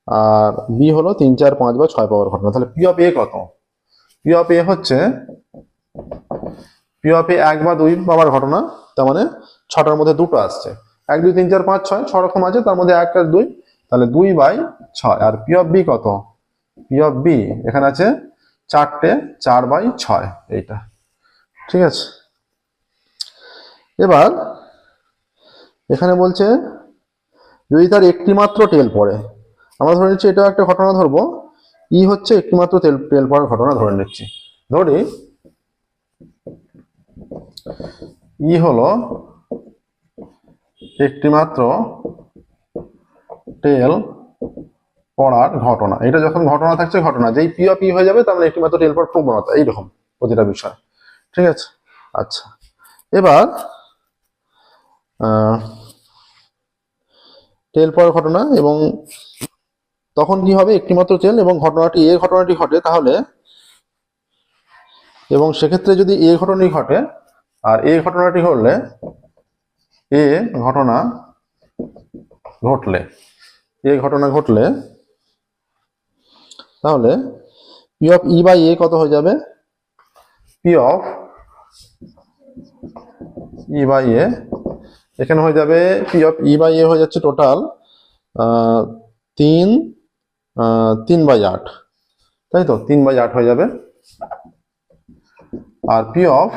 আর বি হলো 3 4 5 বা 6 পাওয়ার ঘটনা। তাহলে পি অফ এ কত? পি অফ এ হচ্ছে 1 বা 2 পাওয়ার ঘটনা, তার মানে 6টার মধ্যে দুটো আসছে, 1 2 3 4 5 6 6 রকম আছে, তার মধ্যে 1 আর 2, তাহলে 2/6। আর পি অফ বি কত? পি অফ বি এখানে আছে 4টে, 4/6, এইটা, ঠিক আছে। এবার এখানে বলছে যদি তার একটি মাত্র টেল পড়ে, আমরা ধরে নিচ্ছি এটা একটা ঘটনা ধরবো, ই হচ্ছে একটি মাত্র টেল পড়ার ঘটনা ধরে নিচ্ছি। ধরি ই হলো একটি মাত্র টেল পড়ার ঘটনা। এটা যখন ঘটনা থাকছে, ঘটনা যেই পি অফ ই হয়ে যাবে, তার মানে একটি মাত্র টেল পড়ার প্রবণতা, এইরকম প্রতিটা বিষয়, ঠিক আছে। আচ্ছা, এবার টেল পড়ার ঘটনা এবং তখন কি হবে, একটিমাত্র চেন এবং ঘটনাটি এ ঘটনাটি ঘটে, তাহলে এবং সেক্ষেত্রে যদি এ ঘটনাটি ঘটে আর এ ঘটনাটি ঘটলে এ ঘটনা ঘটলে এ ঘটনা ঘটলে তাহলে P of E by A কত হয়ে যাবে, P of E by A এখানে হয়ে যাবে P of E by A হয়ে যাচ্ছে টোটাল 3/8, তাই তো 3/8 হয়ে যাবে। আর P of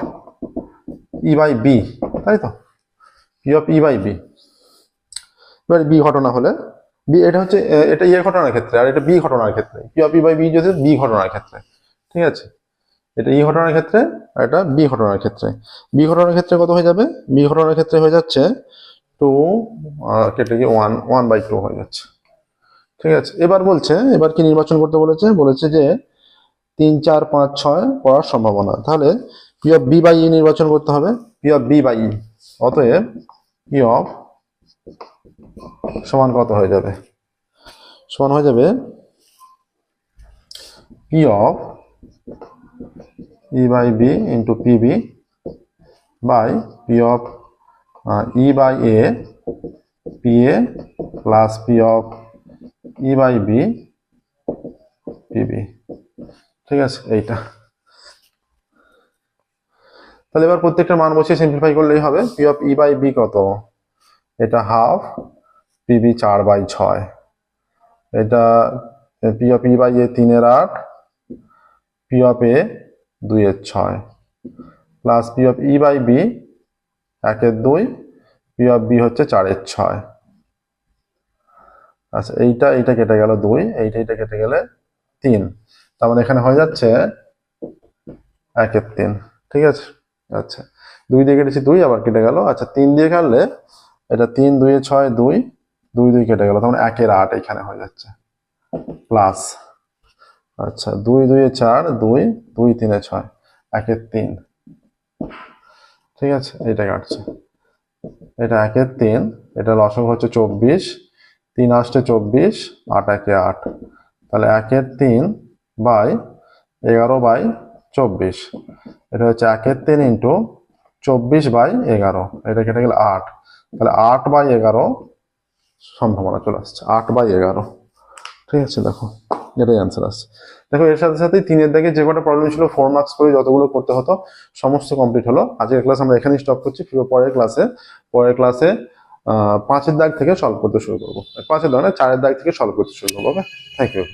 E by B, তাই তো P of E by B, এবার বি ঘটনা হলে বি, এটা হচ্ছে এটা এ ঘটনার ক্ষেত্রে আর এটা বি ঘটনার ক্ষেত্রে, p of E by b যদি বি ঘটনার ক্ষেত্রে, ঠিক আছে, এটা ই ঘটনার ক্ষেত্রে আর এটা বি ঘটনার ক্ষেত্রে। বি ঘটনার ক্ষেত্রে কত হয়ে যাবে, বি ঘটনার ক্ষেত্রে হয়ে যাচ্ছে 2 কেটে গিয়ে 1/2 হয়ে যাচ্ছে, ঠিক আছে। এবার বলছে, এবার কি নির্বাচন করতে বলেছে, বলেছে যে 3, 4, 5, 6 পড়ার সম্ভাবনা, তাহলে পি অফ বি বাই ই নির্বাচন করতে হবে, পি অফ বি বাই ই। অতএব পি অফ সমান কত হয়ে যাবে, সমান হয়ে যাবে P of E by b into p b by p of E by a p a plus p of E by b p b, ঠিক আছে এইটা। তাহলে এবার প্রত্যেকটা মান বসিয়ে সিম্পলিফাই করলেই হবে। P of E by b কত, এটা হাফ পিবি 4/6, এটা p of E by a 3/8, p of a 2/6 plus p of E by b 1/2, p of b হচ্ছে 4/6। আচ্ছা এইটা কেটে গেল 2, এইটা কেটে গেলে 3, তার মানে এখানে হয়ে যাচ্ছে 1/3, ঠিক আছে। আচ্ছা 2 দিয়ে কেটেছি 2, আবার কেটে গেল। আচ্ছা 3 দিয়ে কাটলে এটা 3 2 6 2, 2 কেটে গেল, তার মানে 1/8 এখানে হয়ে যাচ্ছে প্লাস। আচ্ছা 2 2 4 2, 2 3 6, 1/3, ঠিক আছে। এটা কাটছে, এটা 1/3, এটা লসক হচ্ছে 24, 3 আসছে 24, 8 1 8, তাহলে 1/3 বাই 11/24, এটা হচ্ছে 1/3 ইন্টু 24/11, এটা কেটে গেলে 8, তাহলে 8/11 সম্ভাবনা চলে আসছে, 8/11, ঠিক আছে। দেখো এটাই অ্যান্সার আসছে। দেখো এর সাথে সাথে 3-এর দাগে যে কটা প্রবলেম ছিল 4 মার্কস করে যতগুলো করতে হতো সমস্ত কমপ্লিট হলো। আজকের ক্লাস আমরা এখানেই স্টপ করছি। পরের ক্লাসে 5-এর দাগ থেকে সলভ করতে শুরু করবো, 5-এর দাগ না 4-এর দাগ থেকে সলভ করতে শুরু করবো। ওকে, থ্যাংক ইউ।